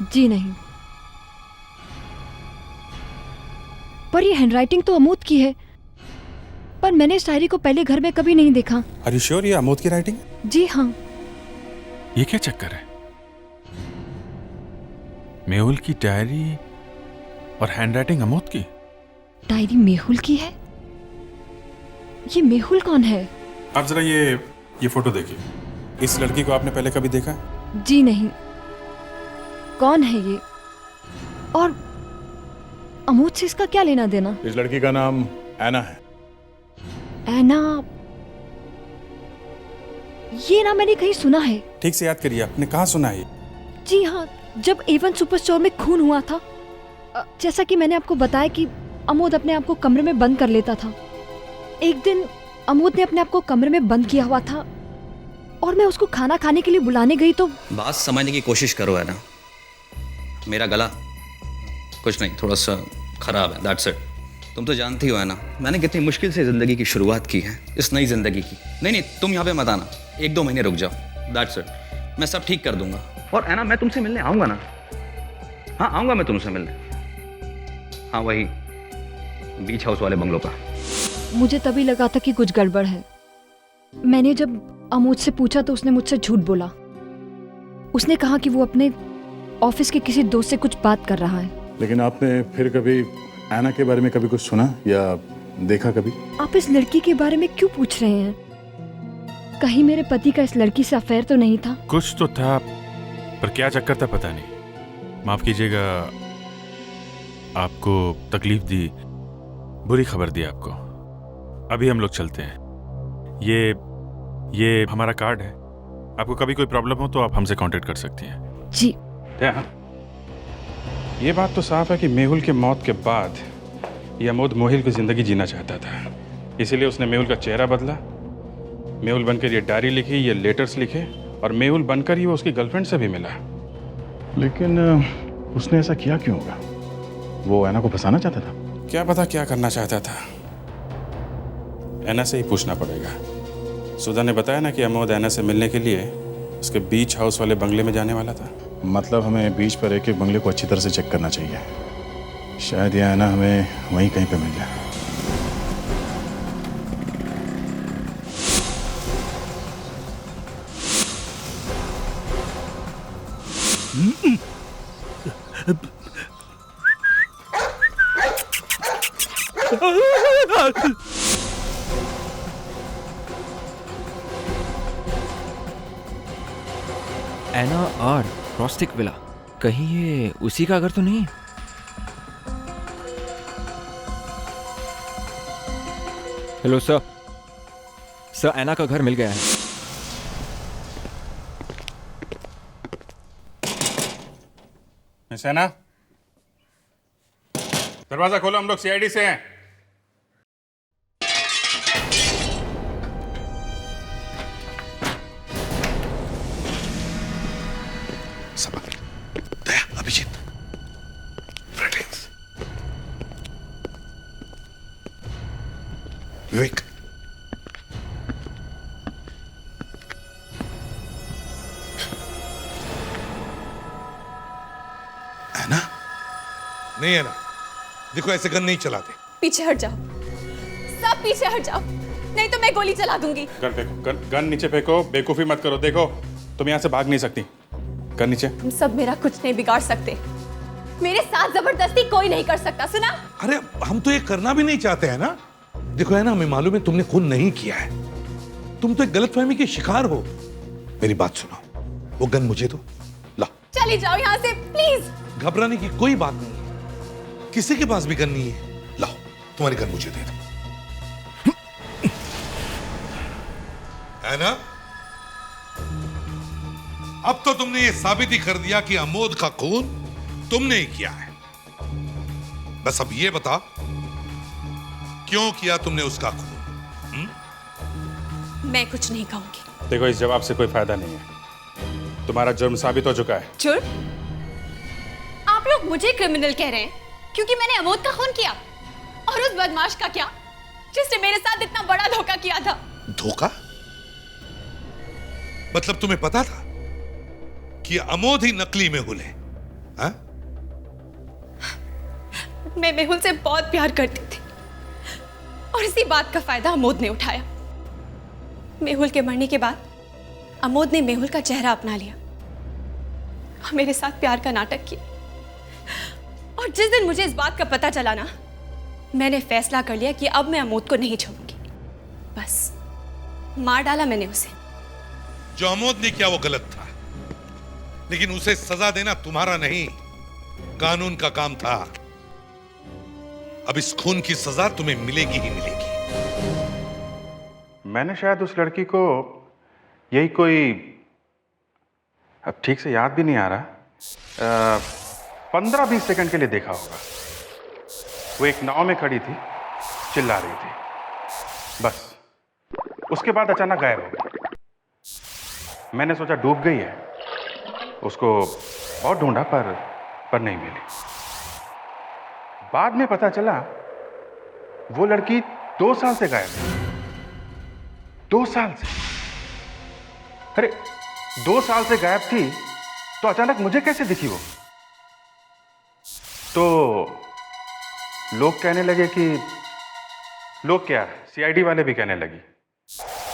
जी नहीं, पर ये हैंडराइटिंग तो अमोद की है, पर मैंने इस डायरी को पहले घर में कभी नहीं देखा।
आर यू श्योर ये अमोद की राइटिंग?
जी हाँ।
ये क्या चक्कर है? मेहुल की डायरी और हैंडराइटिंग अमोद की?
डायरी मेहुल की है? ये मेहुल कौन है?
आप जरा ये फोटो देखिए। इस लड़की को आपने पहले कभी देखा है?
जी नहीं, कौन है ये और अमोद से इसका क्या लेना देना?
इस लड़की का नाम एना है।
एना? ये नाम मैंने कहीं सुना है।
ठीक से याद करिए, आपने कहाँ सुना है?
जी हाँ, जब A1 सुपर स्टोर में खून हुआ था, जैसा कि मैंने आपको बताया कि अमोद अपने आप को कमरे में बंद कर लेता था। एक दिन अमोद ने अपने आप को कमरे में बंद किया हुआ था और मैं उसको खाना खाने के लिए बुलाने गई तो
बात समझने की कोशिश करो है ना। मेरा गला कुछ नहीं, थोड़ा सा खराब है, दैट्स इट। तुम तो जानती हो है ना, मैंने कितनी मुश्किल से ज़िंदगी की शुरुआत की है, इस नई ज़िंदगी की। नहीं तुम यहाँ पे मत आना, 1-2 महीने रुक जाओ, दैट्स इट। मैं सब ठीक कर दूंगा। और है ना, मैं तुमसे मिलने आऊँगा ना। हाँ आऊँगा मैं तुमसे मिलने। हाँ वही बीच हाउस वाले बंगलों पर।
मुझे तभी लगा था कि कुछ गड़बड़ है। मैंने जब अमोद से पूछा तो उसने मुझसे झूठ बोला। उसने कहा कि वो अपने ऑफिस के किसी दोस्त से कुछ बात कर रहा है।
लेकिन आपने फिर कभी ऐना के बारे में कभी कुछ सुना या देखा कभी?
आप इस लड़की के बारे में क्यों पूछ रहे हैं? कहीं मेरे पति का इस लड़की से अफेयर तो नहीं था?
कुछ तो था, पर क्या चक्कर था पता नहीं। माफ कीजिएगा, आपको तकलीफ दी, बुरी खबर दी आपको। अभी हम लोग चलते हैं। ये हमारा कार्ड है, आपको कभी कोई प्रॉब्लम हो तो आप हमसे कांटेक्ट कर सकती हैं।
जी।
ये बात तो साफ है कि मेहुल के मौत के बाद ये अमोद मोहिल की जिंदगी जीना चाहता था, इसीलिए उसने मेहुल का चेहरा बदला। मेहुल बनकर ये डायरी लिखी, ये लेटर्स लिखे, और मेहुल बनकर ही वो उसकी गर्लफ्रेंड से भी मिला।
लेकिन उसने ऐसा किया क्यों होगा? वो ऐना को फंसाना चाहता था?
क्या पता क्या करना चाहता था, ऐना से ही पूछना पड़ेगा। सुधा ने बताया ना कि अमोद ऐना से मिलने के लिए उसके बीच हाउस वाले बंगले में जाने वाला था।
मतलब हमें बीच पर एक बंगले को अच्छी तरह से चेक करना चाहिए। शायद ये ऐना हमें वहीं कहीं पे मिल जाए।
एना आर रॉस्टिक विला, कहीं ये उसी का घर तो नहीं? हेलो सर, एना का घर मिल गया है।
मिस एना, दरवाजा खोलो, हम लोग सीआईडी से हैं।
अभिजीत, विवेक, ऐना? नहीं ऐना, देखो ऐसे गन नहीं चलाते।
पीछे हट जाओ, सब पीछे हट जाओ, नहीं तो मैं गोली चला दूंगी।
गन फेंको, गन नीचे फेंको, बेवकूफी मत करो। देखो तुम यहाँ से भाग नहीं सकती, गन नीचे।
तुम सब मेरा कुछ नहीं बिगाड़ सकते, मेरे साथ जबरदस्ती कोई नहीं कर सकता, सुना?
अरे हम तो ये करना भी नहीं चाहते हैं ना। देखो है ना, हमें मालूम है तुमने खून नहीं किया है, तुम तो एक गलतफहमी के शिकार हो। मेरी बात सुनो, वो गन मुझे दो, ला।
चली जाओ यहाँ से प्लीज।
घबराने की कोई बात नहीं है, किसी के पास भी गन नहीं है। लाओ, तुम्हारी गन मुझे दे दो। है ना? अब तो तुमने ये साबित ही कर दिया कि अमोद का खून तुमने ही किया है। बस अब ये बता, क्यों किया तुमने उसका खून?
मैं कुछ नहीं कहूंगी।
देखो इस जवाब से कोई फायदा नहीं है, तुम्हारा जुर्म साबित हो चुका है।
जुर्म? आप लोग मुझे क्रिमिनल कह रहे हैं क्योंकि मैंने अमोद का खून किया, और उस बदमाश का क्या जिसने मेरे साथ इतना बड़ा धोखा किया था?
धोखा? मतलब तुम्हें पता था कि अमोद ही नकली मेहुल है? हा?
मैं मेहुल से बहुत प्यार करती थी और इसी बात का फायदा अमोद ने उठाया। मेहुल के मरने के बाद अमोद ने मेहुल का चेहरा अपना लिया और मेरे साथ प्यार का नाटक किया। और जिस दिन मुझे इस बात का पता चला ना, मैंने फैसला कर लिया कि अब मैं अमोद को नहीं छोड़ूंगी। बस मार डाला मैंने उसे।
जो अमोद ने किया वो गलत था, लेकिन उसे सजा देना तुम्हारा नहीं, कानून का काम था। अब इस खून की सजा तुम्हें मिलेगी ही मिलेगी।
मैंने शायद उस लड़की को यही कोई, अब ठीक से याद भी नहीं आ रहा, 15-20 सेकंड के लिए देखा होगा। वो एक नाव में खड़ी थी, चिल्ला रही थी, बस उसके बाद अचानक गायब हो गई। मैंने सोचा डूब गई है, उसको और ढूंढा पर नहीं मिली। बाद में पता चला वो लड़की 2 साल से गायब है। 2 साल से। अरे 2 साल से गायब थी तो अचानक मुझे कैसे दिखी वो? तो लोग कहने लगे कि लोग क्या, सीआईडी वाले भी कहने लगी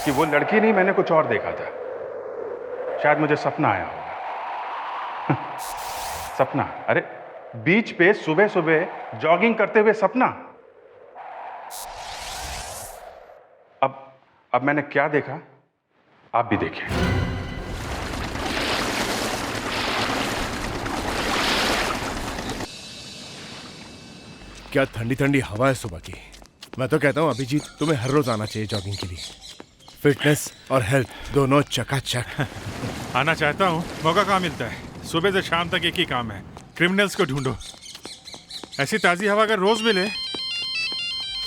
कि वो लड़की नहीं, मैंने कुछ और देखा था। शायद मुझे सपना आया होगा। सपना? अरे बीच पे सुबह सुबह जॉगिंग करते हुए सपना। अब मैंने क्या देखा आप भी देखें।
क्या ठंडी ठंडी हवा है सुबह की। मैं तो कहता हूँ अभिजीत, तुम्हें हर रोज आना चाहिए जॉगिंग के लिए। फिटनेस और हेल्थ दोनों चकाचक।
आना चाहता हूँ, मौका कहाँ मिलता है। सुबह से शाम तक एक ही काम है, क्रिमिनल्स को ढूंढो। ऐसी ताज़ी हवा अगर रोज मिले।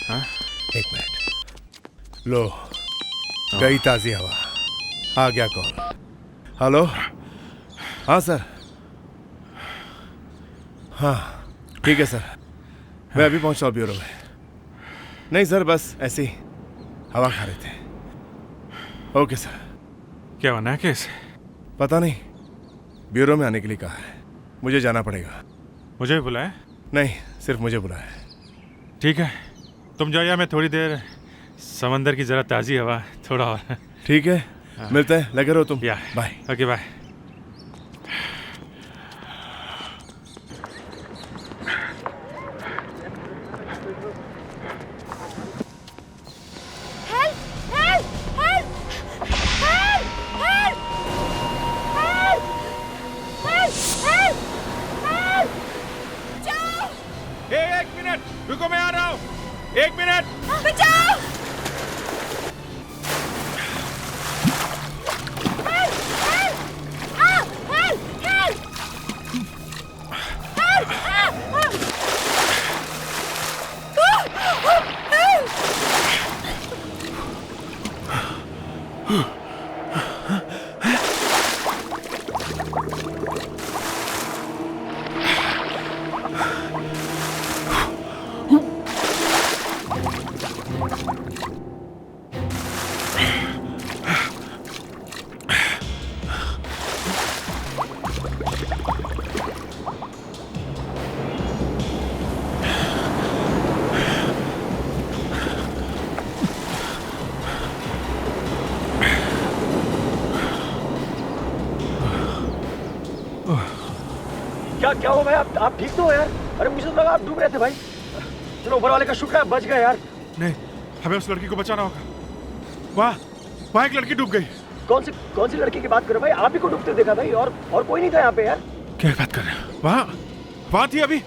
हाँ?
1 मिनट, लो गई ताज़ी हवा। आ गया कॉल। हेलो, हाँ सर। हाँ ठीक है सर, मैं अभी पहुंचता हूँ ब्यूरो में। नहीं सर, बस ऐसे ही हवा खा रहे थे। Okay sir.
क्या बना केस?
पता नहीं, ब्यूरो में आने के लिए कहा है। मुझे जाना पड़ेगा।
मुझे भी बुलाया?
नहीं, सिर्फ मुझे बुलाया है।
ठीक है, तुम जाओ, या मैं थोड़ी देर समंदर की जरा ताज़ी हवा थोड़ा और।
ठीक है, मिलते हैं। लगे रहो तुम।
बाय। Okay bye. एक मिनट रुको, मैं आ रहा हूँ। 1 मिनट।
बचाओ!
क्या हुआ भाई? आप ठीक तो हो यार? अरे मुझे तो लगा आप डूब रहे थे भाई। चलो ऊपर वाले का शुक्र है बच गए यार।
नहीं, हमें उस लड़की को बचाना होगा। वहाँ एक लड़की डूब गई।
कौन सी लड़की की बात कर रहे हो भाई? आप ही को डूबते देखा भाई, और कोई नहीं था यहाँ पे यार।
क्या बात कर रहे हो? वहाँ थी अभी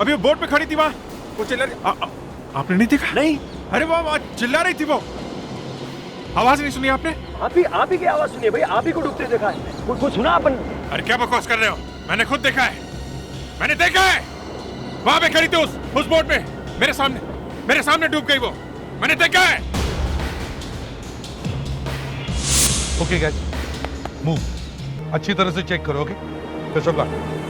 वो बोट पे खड़ी थी। वहाँ वो चिल्ला रही। आपने नहीं देखा?
नहीं।
अरे वहाँ चिल्ला रही थी वो। आवाज नहीं सुनी आपने?
आप ही की आवाज सुनी भाई, आप ही को डूबते देखा है। कुछ सुना अपन?
अरे क्या बकवास कर रहे हो? मैंने खुद देखा है, मैंने देखा है। वहां पे खड़ी थी उस बोट पे, मेरे सामने डूब गई वो। मैंने देखा है।
Okay guys, move. अच्छी तरह से चेक करो। Okay, best of luck.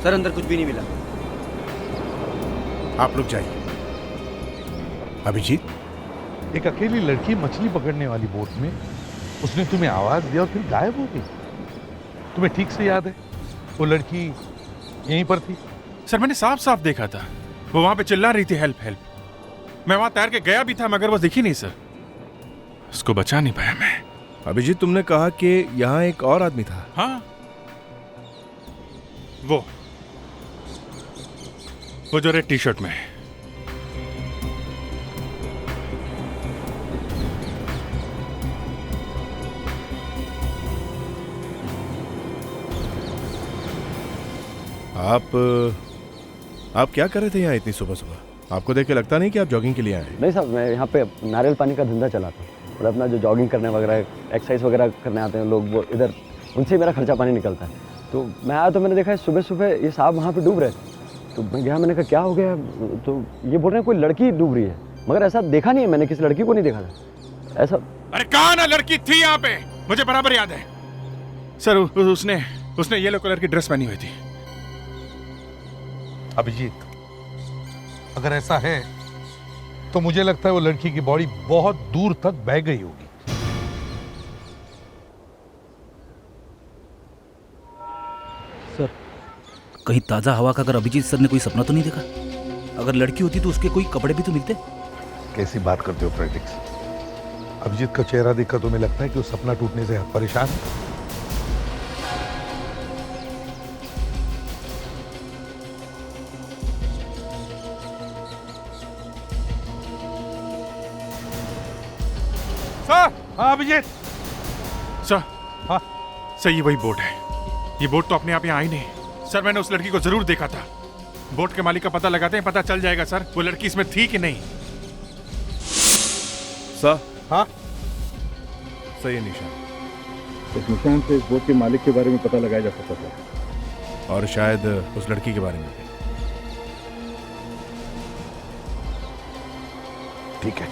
Sir अंदर कुछ भी नहीं मिला।
आप लोग जाइए। अभिजीत,
एक अकेली लड़की मछली पकड़ने वाली बोट में, उसने तुम्हें आवाज दिया और फिर गायब हो गई। तुम्हें ठीक से याद है वो लड़की यहीं पर थी?
सर मैंने साफ साफ देखा था, वो वहां पे चिल्ला रही थी हेल्प हेल्प। मैं वहां तैर के गया भी था मगर वो दिखी नहीं सर। उसको बचा नहीं पाया मैं।
अभिजीत, तुमने कहा कि यहाँ एक और आदमी था।
हाँ,
वो जो रेड टी शर्ट में है।
आप क्या कर रहे थे यहाँ इतनी सुबह सुबह? आपको देख के लगता नहीं कि आप जॉगिंग के लिए आए हैं?
नहीं साहब, मैं यहाँ पे नारियल पानी का धंधा चलाता हूँ और अपना जो जॉगिंग करने वगैरह एक्सरसाइज वगैरह करने आते हैं लोग, वो इधर उनसे मेरा खर्चा पानी निकलता है। तो मैं आया तो मैंने देखा सुबह सुबह ये साहब वहाँ पे डूब रहे थे। तो मैं गया, मैंने कहा क्या हो गया? तो ये बोल रहे हैं कोई लड़की डूब रही है, मगर ऐसा देखा नहीं है मैंने, किसी लड़की को नहीं देखा था ऐसा।
अरे कहाँ ना लड़की थी यहाँ पे, मुझे बराबर याद है सर। उसने येलो कलर की ड्रेस पहनी हुई थी।
अभिजीत, अगर ऐसा है तो मुझे लगता है वो लड़की की बॉडी बहुत दूर तक बह गई होगी।
सर, कहीं ताजा हवा का अगर अभिजीत सर ने कोई सपना तो नहीं देखा? अगर लड़की होती तो उसके कोई कपड़े भी तो मिलते।
कैसी बात करते हो फ्रेडरिक्स? अभिजीत का चेहरा देखकर तुम्हें लगता है कि वो सपना टूटने से परेशान है?
सर,
हाँ अभिजीत।
सर, हाँ सर, ये वही बोट है। ये बोट तो अपने आप यहाँ आई नहीं सर। मैंने उस लड़की को जरूर देखा था। बोट के मालिक का पता लगाते हैं, पता चल जाएगा सर वो लड़की इसमें थी कि नहीं।
सर,
हाँ
सही है निशान।
इस निशान से इस बोट के मालिक के बारे में पता लगाया जा सकता था,
और शायद उस लड़की के बारे में भी।
ठीक है,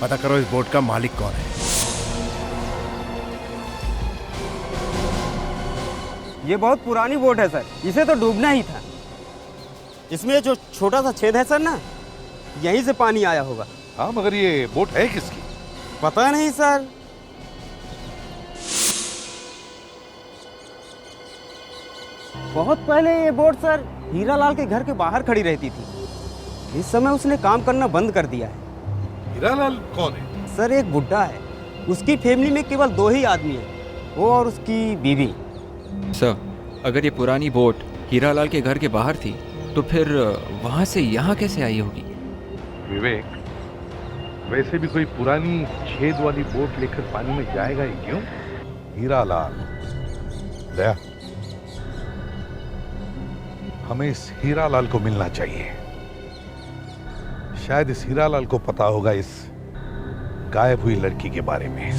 पता करो इस बोट का मालिक कौन है।
ये बहुत पुरानी बोट है सर, इसे तो डूबना ही था। इसमें जो छोटा सा छेद है सर ना, यहीं से पानी आया होगा।
हाँ, मगर ये बोट है किसकी?
पता नहीं सर। बहुत पहले ये बोट सर हीरालाल के घर के बाहर खड़ी रहती थी। इस समय उसने काम करना बंद कर दिया है।
हीरालाल कौन है?
सर एक बुड्ढा है, उसकी फैमिली में केवल 2 ही आदमी हैं, वो और उसकी बीवी।
सर, अगर ये पुरानी बोट हीरालाल के घर के बाहर थी तो फिर वहां से यहाँ कैसे आई होगी?
विवेक, वैसे भी कोई पुरानी छेद वाली बोट लेकर पानी में जाएगा ही क्यों? हीरालाल, दया, हमें इस हीरालाल को मिलना चाहिए। शायद इस हीरालाल को पता होगा इस गायब हुई लड़की के बारे में।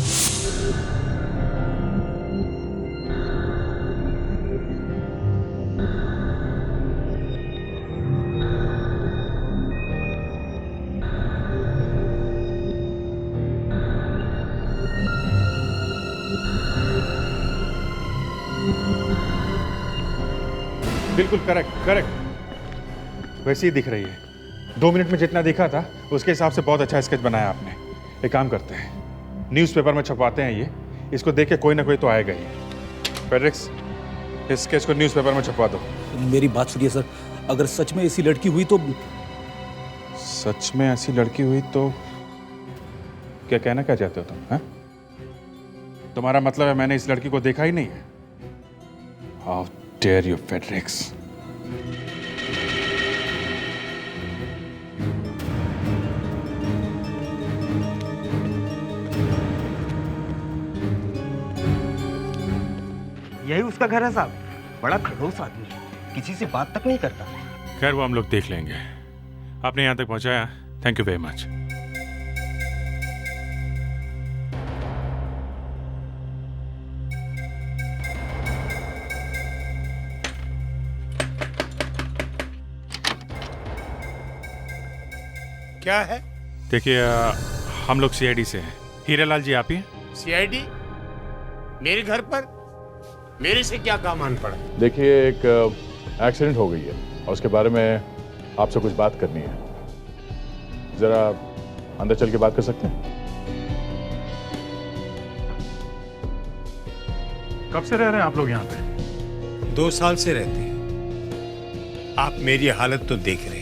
बिल्कुल करेक्ट, वैसे ही दिख रही है। 2 मिनट में जितना दिखा था उसके हिसाब से बहुत अच्छा स्केच बनाया आपने। एक काम करते हैं, न्यूज़पेपर में छपवाते हैं। इसको देख के कोई ना कोई तो आएगा ही। फेडरिक्स, इस स्केच को न्यूज़पेपर में छपवा दो।
मेरी बात सुनिए सर, अगर सच में ऐसी लड़की हुई तो।
सच में ऐसी लड़की हुई तो क्या कहना क्या चाहते हो तुम? हाँ, तुम्हारा मतलब है मैंने इस लड़की को देखा ही नहीं है? How dare you Fredericks.
यही उसका घर है साहब। बड़ा खड़ूस आदमी है, किसी से बात तक नहीं करता।
खैर, वो हम लोग देख लेंगे। आपने यहाँ तक पहुँचाया, थैंक यू वेरी मच।
क्या है?
देखिए, हम लोग सीआईडी से हैं। हीरालाल जी आप ही हैं?
सीआईडी? मेरे घर पर मेरे से क्या काम आन पड़ा?
देखिए, एक एक्सीडेंट हो गई है और उसके बारे में आपसे कुछ बात करनी है। जरा अंदर चल के बात कर सकते हैं? कब से रह रहे हैं आप लोग यहाँ पे?
2 साल से रहते हैं। आप मेरी हालत तो देख रहे हैं।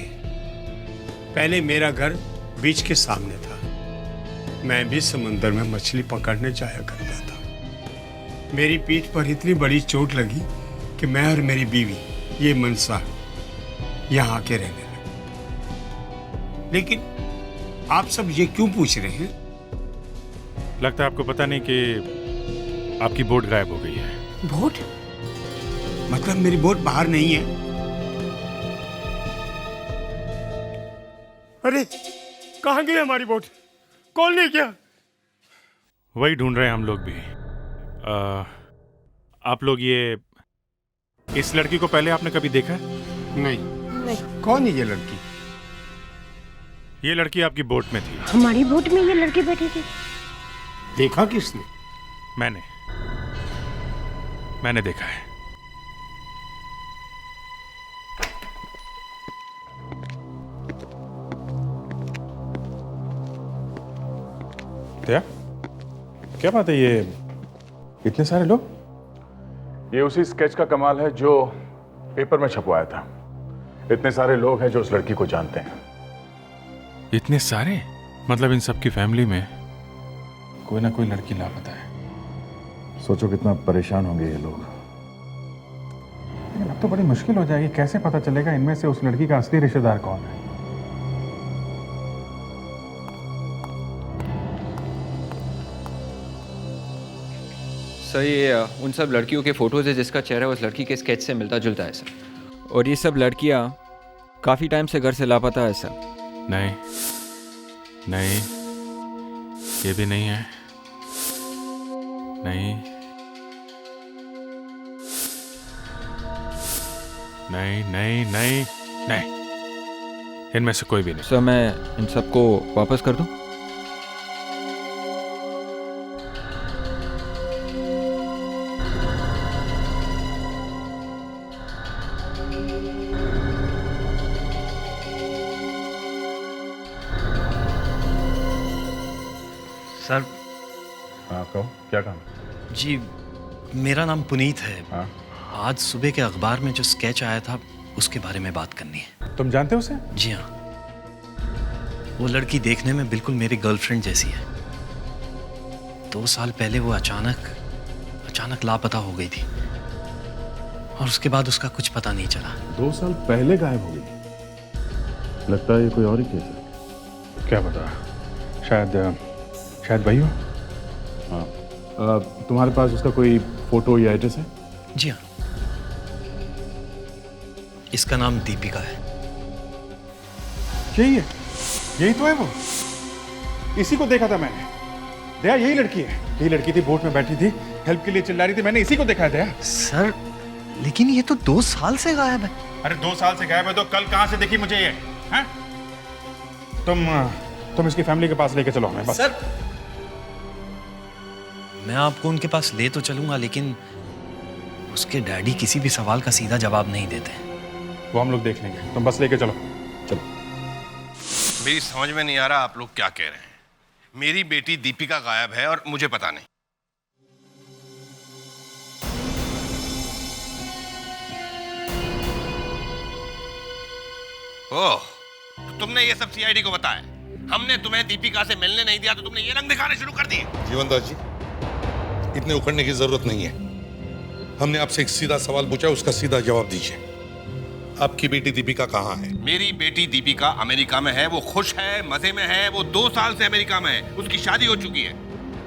पहले मेरा घर बीच के सामने था। मैं भी समुद्र में मछली पकड़ने जाया करता था। मेरी पीठ पर इतनी बड़ी चोट लगी कि मैं और मेरी बीवी ये मनसा यहाँ आके रहने लगे। लेकिन आप सब ये क्यों पूछ रहे हैं?
लगता है आपको पता नहीं कि आपकी बोट गायब हो गई है।
बोट? मतलब मेरी बोट बाहर नहीं है? अरे कहाँ गई हमारी बोट? कौन ले गया?
वही ढूंढ रहे हैं हम लोग भी। आप लोग इस लड़की को पहले आपने कभी देखा है?
नहीं। कौन है ये लड़की?
ये लड़की आपकी बोट में थी।
हमारी बोट में ये लड़की बैठी थी?
देखा किसने?
मैंने देखा है। क्या बात है, ये इतने सारे लोग?
ये उसी स्केच का कमाल है जो पेपर में छपवाया था। इतने सारे लोग हैं जो उस लड़की को जानते हैं।
इतने सारे? मतलब इन सबकी फैमिली में कोई ना कोई लड़की लापता है।
सोचो कितना परेशान होंगे ये लोग।
अब तो बड़ी मुश्किल हो जाएगी, कैसे पता चलेगा इनमें से उस लड़की का असली रिश्तेदार कौन है?
सर ये उन सब लड़कियों के फोटोज है जिसका चेहरा उस लड़की के स्केच से मिलता जुलता है सर। और ये सब लड़कियां काफ़ी टाइम से घर से लापता है सर।
नहीं, ये भी नहीं है। नहीं, इनमें से कोई भी नहीं।
सर मैं इन सबको वापस कर दूं?
सर।
हाँ कहो, क्या काम?
जी मेरा नाम पुनीत है।
हाँ?
आज सुबह के अखबार में जो स्केच आया था उसके बारे में बात करनी है।
तुम जानते हो उसे?
जी हाँ, वो लड़की देखने में बिल्कुल मेरी गर्लफ्रेंड जैसी है। 2 साल पहले वो अचानक लापता हो गई थी और उसके बाद उसका कुछ पता नहीं चला।
2 साल पहले गायब हो गई? लगता है ये कोई और ही केस है।
क्या पता, शायद वही हो।
हाँ, तुम्हारे पास उसका कोई फोटो या एड्रेस है?
जी हाँ, इसका नाम दीपिका है।
यही है, यही तो है वो। इसी को देखा था मैंने। दया यही लड़की है। यही लड़की थी, बोट में बैठी थी, हेल्प के लिए चिल्ला रही थी। मैंने इसी को देखा है। दया
सर लेकिन ये तो 2 साल से गायब है।
अरे 2 साल से गायब है तो कल कहां से देखी मुझे ये? हैं? तुम इसकी फैमिली के पास लेके चलो हमें बस।
सर मैं आपको उनके पास ले तो चलूंगा, लेकिन उसके डैडी किसी भी सवाल का सीधा जवाब नहीं देते।
वो हम लोग देख लेंगे, तुम बस लेके चलो।
मेरी समझ में नहीं आ रहा आप लोग क्या कह रहे हैं। मेरी बेटी दीपिका गायब है और मुझे पता नहीं। ओह, तो तुमने ये सब सीआईडी को बताया? हमने तुम्हें दीपिका से मिलने नहीं दिया तो तुमने ये रंग दिखाने शुरू कर दिए?
जीवनदास जी, इतने उखड़ने की जरूरत नहीं है। हमने आपसे एक सीधा सवाल पूछा, उसका सीधा जवाब दीजिए। आपकी बेटी दीपिका कहाँ है?
मेरी बेटी दीपिका अमेरिका में है। वो खुश है, मजे में है। वो 2 साल से अमेरिका में है। उसकी शादी हो चुकी है।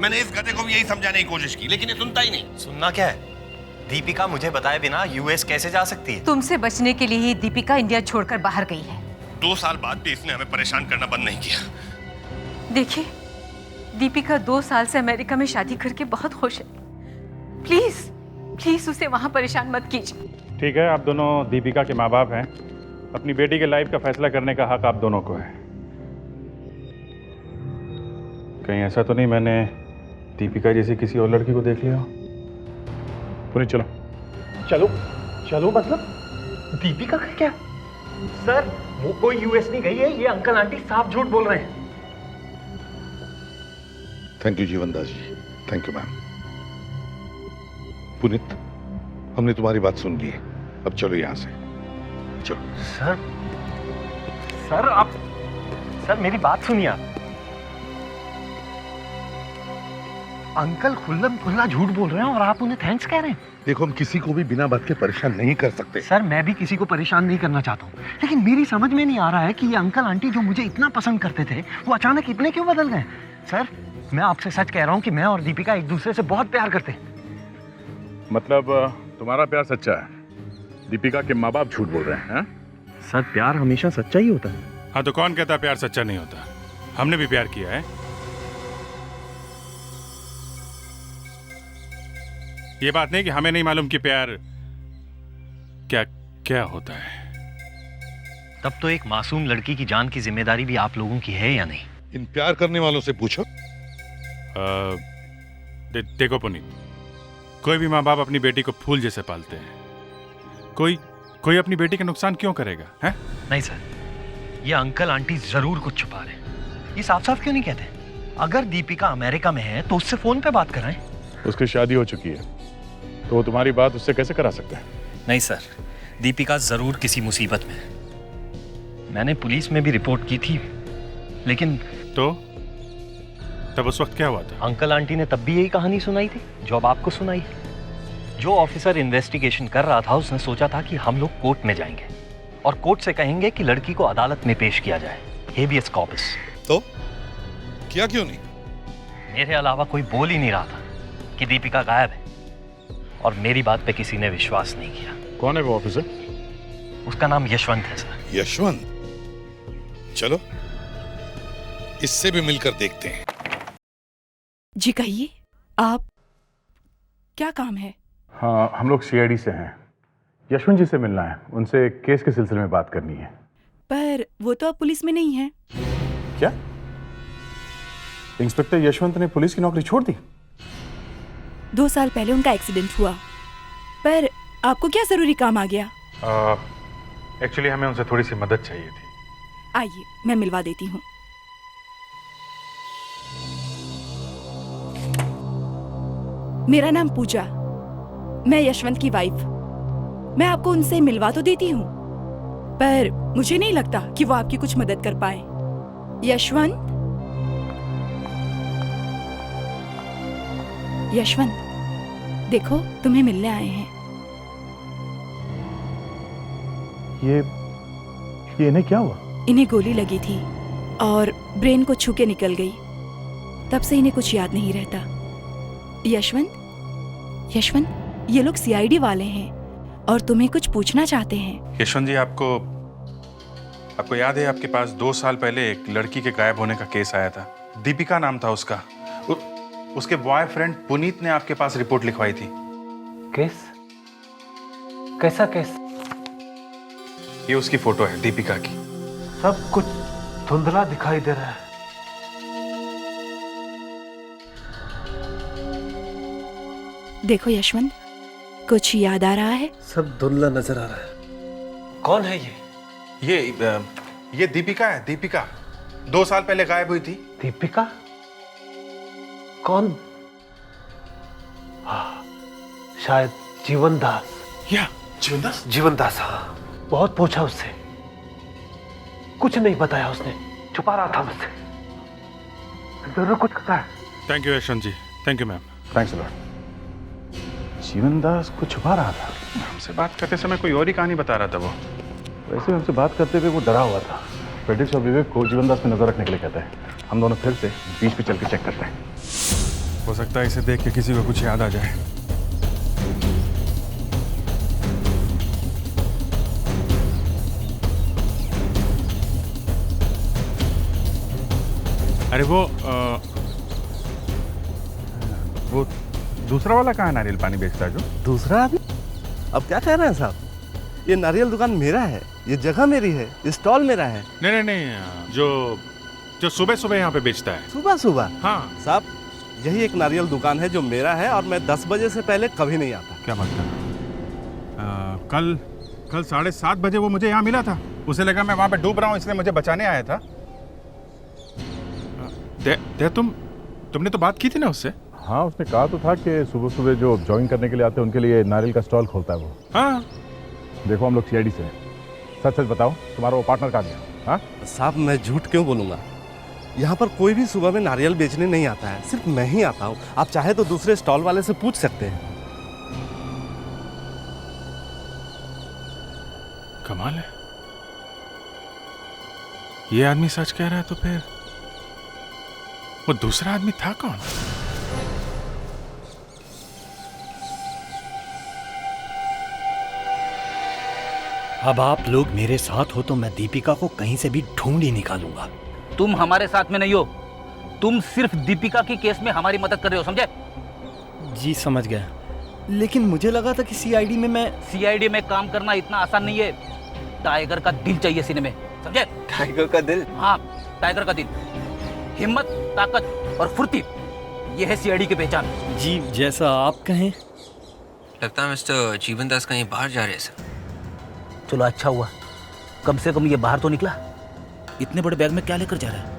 मैंने इस गधे को भी यही समझाने की कोशिश की, लेकिन ये सुनता ही नहीं।
सुनना क्या है? दीपिका मुझे बताए बिना यूएस कैसे जा सकती है?
तुमसे बचने के लिए ही दीपिका इंडिया छोड़कर बाहर गई है।
2 साल बाद भी इसने हमें परेशान करना बंद नहीं किया।
देखिए, दीपिका 2 साल से अमेरिका में शादी करके बहुत खुश है। प्लीज प्लीज उसे वहां परेशान मत कीजिए।
ठीक है, आप दोनों दीपिका के माँ बाप हैं। अपनी बेटी के लाइफ का फैसला करने का हक आप दोनों को है। कहीं ऐसा तो नहीं मैंने दीपिका जैसी किसी और लड़की को देख लिया हो? पुनीत चलो।
चलो मतलब दीपिका का क्या? सर वो कोई यूएस नहीं गई है, ये अंकल आंटी साफ झूठ बोल रहे हैं।
Thank you Jeevandas ji, thank you ma'am. Puneet, हमने तुम्हारी बात सुन ली है, अब चलो यहां से चलो।
सर मेरी बात सुनिए आप। अंकल खुल्लम खुल्ला झूठ बोल रहे हैं और आप उन्हें थैंक्स कह रहे हैं।
देखो, हम किसी को भी बिना बात के परेशान नहीं कर सकते।
सर मैं भी किसी को परेशान नहीं करना चाहता हूँ, लेकिन मेरी समझ में नहीं आ रहा है कि ये अंकल आंटी जो मुझे इतना पसंद करते थे वो अचानक इतने क्यों बदल गए। सर मैं आपसे सच कह रहा हूँ कि मैं और दीपिका एक दूसरे से बहुत प्यार करते हैं।
मतलब तुम्हारा प्यार सच्चा है, दीपिका के माँ बाप झूठ बोल रहे हैं?
सर प्यार हमेशा सच्चा ही होता है।
हाँ तो कौन कहता प्यार सच्चा नहीं होता? हमने भी प्यार किया है। ये बात नहीं कि हमें नहीं मालूम कि प्यार क्या क्या होता है।
तब तो एक मासूम लड़की की जान की जिम्मेदारी भी आप लोगों की है या नहीं?
इन प्यार करने वालों से पूछो।
देखो पुनीत, कोई भी माँ बाप अपनी बेटी को फूल जैसे पालते हैं। कोई अपनी बेटी का नुकसान क्यों करेगा? है?
नहीं सर, ये अंकल आंटी जरूर कुछ छुपा रहे हैं। ये साफ साफ क्यों नहीं कहते? अगर दीपिका अमेरिका में है तो उससे फोन पे बात कराएं।
उसकी शादी हो चुकी है तो वो तुम्हारी बात उससे कैसे करा सकते हैं?
नहीं सर, दीपिका जरूर किसी मुसीबत में है। मैंने पुलिस में भी रिपोर्ट की थी, लेकिन
तो तब उस वक्त क्या हुआ था?
अंकल आंटी ने तब भी यही कहानी सुनाई थी जो अब आपको सुनाई है। जो ऑफिसर इन्वेस्टिगेशन कर रहा था उसने सोचा था कि हम लोग कोर्ट में जाएंगे और कोर्ट से कहेंगे कि लड़की को अदालत में पेश किया जाए, हेबियस कॉर्पस।
तो किया क्यों नहीं?
मेरे अलावा कोई बोल ही नहीं रहा था कि दीपिका गायब है, और मेरी बात पे किसी ने विश्वास नहीं किया।
कौन है वो ऑफिसर?
उसका नाम यशवंत है सर।
यशवंत? चलो इससे भी मिलकर देखते हैं।
जी कहिए, आप क्या काम है?
हाँ, हम लोग सीआईडी से हैं। यशवंत जी से मिलना है, उनसे केस के सिलसिले में बात करनी है।
पर वो तो अब पुलिस में नहीं है।
क्या? इंस्पेक्टर यशवंत ने पुलिस की नौकरी छोड़ दी?
2 साल पहले उनका एक्सीडेंट हुआ। पर आपको क्या जरूरी काम आ गया?
एक्चुअली हमें उनसे थोड़ी सी मदद चाहिए थी।
आइए मैं मिलवा देती हूँ। मेरा नाम पूजा, मैं यशवंत की वाइफ। मैं आपको उनसे मिलवा तो देती हूँ, पर मुझे नहीं लगता कि वो आपकी कुछ मदद कर पाए। यशवंत, यशवंत देखो तुम्हें मिलने आए हैं।
ये इन्हें क्या हुआ?
इन्हें गोली लगी थी और ब्रेन को छू के निकल गई। तब से इन्हें कुछ याद नहीं रहता। यशवंत, ये लोग सीआईडी वाले हैं और तुम्हें कुछ पूछना चाहते हैं।
यशवंत जी, आपको याद है आपके पास 2 साल पहले एक लड़की के गायब होने का केस आया था? दीपिका नाम था उसका। उसके बॉयफ्रेंड पुनीत ने आपके पास रिपोर्ट लिखवाई थी।
केस? कैसा केस?
ये उसकी फोटो है, दीपिका की।
सब कुछ धुंधला दिखाई दे रहा है।
देखो यशवंत, कुछ याद आ रहा है?
सब धुंधला नजर आ रहा है। कौन है ये?
ये दीपिका है, दीपिका 2 साल पहले गायब हुई थी।
दीपिका? कौन? शायद जीवन दास।
या जीवन दास?
जीवन दास, हाँ। बहुत पूछा उससे, कुछ नहीं बताया उसने, छुपा रहा था मुझसे। जरूर कुछ पता है।
Thank you Yashwant ji. Thank you ma'am.
Thanks lot. जीवन दास को छुपा रहा था।
हमसे बात करते समय कोई और ही कहानी बता रहा था वो।
वैसे हमसे बात करते हुए वो डरा हुआ था। फ्रेडरिक्स और विवेक को जीवन दास पे नजर रखने के लिए कहते हैं। हम दोनों फिर से बीच पे चल के चेक करते हैं।
हो सकता है इसे देख के किसी को कुछ याद आ जाए। अरे वो दूसरा वाला कहाँ है नारियल पानी बेचता है जो?
दूसरा? अभी अब क्या कह रहे हैं साहब? ये नारियल दुकान मेरा है, ये जगह मेरी है, ये स्टॉल मेरा है।
नहीं, जो सुबह सुबह यहाँ पे बेचता है।
सुबह सुबह?
हाँ
साहब, यही एक नारियल दुकान है जो मेरा है और मैं 10 बजे से पहले कभी नहीं आता।
क्या मतलब? कल 7:30 बजे वो मुझे यहाँ मिला था। उसे लगा मैं वहाँ पे डूब रहा हूँ, इसलिए मुझे बचाने आया था। तुमने तो बात की थी ना उससे?
हाँ, उसने कहा तो था कि सुबह सुबह जो जॉगिंग करने के लिए आते हैं उनके लिए नारियल का स्टॉल खोलता है वो।
हाँ।
देखो हम लोग सीआईडी से हैं, सच सच बताओ तुम्हारा वो पार्टनर कहाँ गया? हाँ
साहब, मैं झूठ क्यों बोलूँगा? यहाँ पर कोई भी सुबह में नारियल बेचने नहीं आता है, सिर्फ मैं ही आता हूँ। आप चाहे तो दूसरे स्टॉल वाले से पूछ सकते हैं।
कमाल है, ये आदमी सच कह रहा है तो फिर वो दूसरा आदमी था कौन?
अब आप लोग मेरे साथ हो तो मैं दीपिका को कहीं से भी ढूंढ ही निकालूंगा।
तुम हमारे साथ में नहीं हो, तुम सिर्फ दीपिका की केस में हमारी मदद कर रहे हो, समझे?
जी समझ गया, लेकिन मुझे लगा था कि सीआईडी में
सीआईडी में काम करना इतना आसान नहीं है। टाइगर का दिल चाहिए सीने में, समझे?
टाइगर का दिल?
हाँ, टाइगर का दिल। हिम्मत, ताकत और फुर्ती, ये है सीआईडी की पहचान।
जी जैसा आप कहें।
लगता है मिस्टर जीवन दास कहीं बाहर जा रहे हैं सर।
चलो अच्छा हुआ, कम से कम ये बाहर तो निकला। इतने बड़े बैग में क्या लेकर जा रहा है?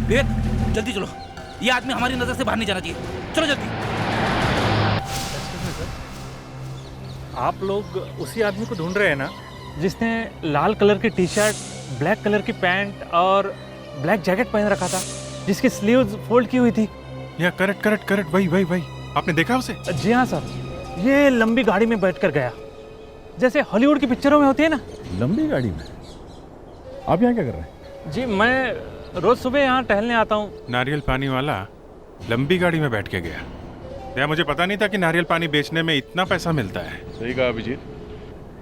विवेक, जल्दी चलो, ये आदमी हमारी नजर से बाहर नहीं जाना चाहिए। चलो जल्दी।
आप लोग उसी आदमी को ढूंढ रहे हैं ना, जिसने लाल कलर की टी शर्ट, ब्लैक कलर की पैंट और ब्लैक जैकेट पहन रखा था, जिसकी स्लीव्स फोल्ड की हुई थी?
या करेक्ट, वही। आपने देखा उसे?
जी हाँ सर, ये लंबी गाड़ी में बैठकर गया, जैसे हॉलीवुड की पिक्चरों में होती है ना।
लंबी गाड़ी में? आप यहाँ क्या कर रहे हैं?
जी मैं रोज सुबह यहाँ टहलने आता हूँ।
नारियल पानी वाला लंबी गाड़ी में बैठ के गया? या मुझे पता नहीं था कि नारियल पानी बेचने में इतना पैसा मिलता है।
सही कहा अभिजीत,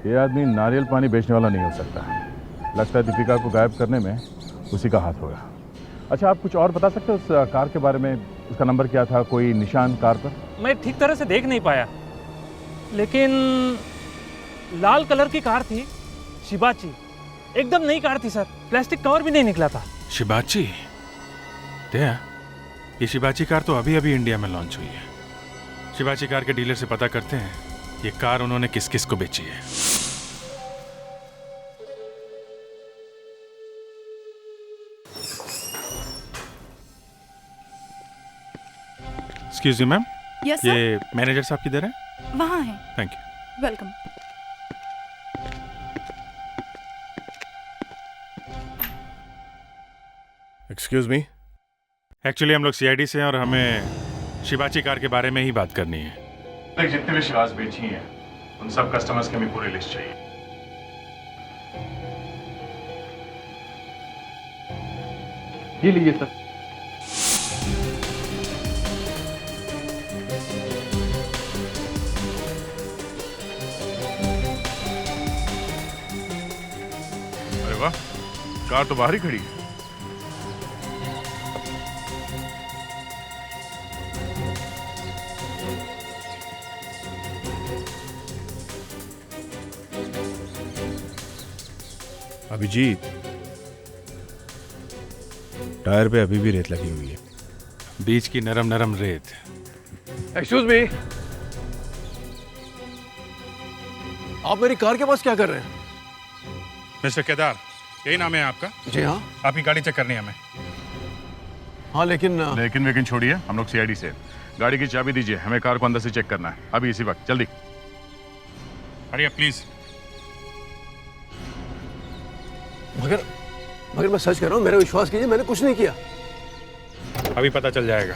ये आदमी नारियल पानी बेचने वाला नहीं हो सकता। लगता है दीपिका को गायब करने में उसी का हाथ होगा। अच्छा, आप कुछ और बता सकते हो उस कार के बारे में? उसका नंबर क्या था, कोई निशान कार पर?
मैं ठीक तरह से देख नहीं पाया, लेकिन लाल कलर की कार थी, शिबाची। एकदम नई कार थी सर, प्लास्टिक कवर भी नहीं निकला था।
शिबाची? दया, ये शिबाची कार तो अभी अभी इंडिया में लॉन्च हुई है। शिबाची कार के डीलर से पता करते हैं ये कार उन्होंने किस किस को बेची है। Excuse me ma'am,
Yes, sir?
ये मैनेजर साहब किधर हैं?
वहाँ हैं।
Thank you.
Welcome.
Excuse me.
Actually हम लोग सीआईडी से हैं और हमें शिबाची कार के बारे में ही बात करनी है।
जितने भी शिवाज बेची हैं उन सब कस्टमर्स की हमें पूरी लिस्ट चाहिए।
ये लीजिए सर।
अरे वाह, कार तो बाहर ही खड़ी है।
अभिजीत, टायर पे अभी भी रेत लगी हुई है।
बीच की नरम नरम रेत।
एक्सक्यूज मी, आप मेरी कार के पास क्या कर रहे हैं?
मिस्टर केदार, यही नाम है आपका?
जी हाँ।
आपकी गाड़ी चेक करनी है हमें।
हाँ
लेकिन छोड़िए, हम लोग सीआईडी से। गाड़ी की चाबी दीजिए, हमें कार को अंदर से चेक करना है अभी इसी वक्त, जल्दी।
अरे प्लीज।
मगर मैं सच कह रहा हूँ, मेरा विश्वास कीजिए, मैंने कुछ नहीं किया।
अभी पता चल जाएगा।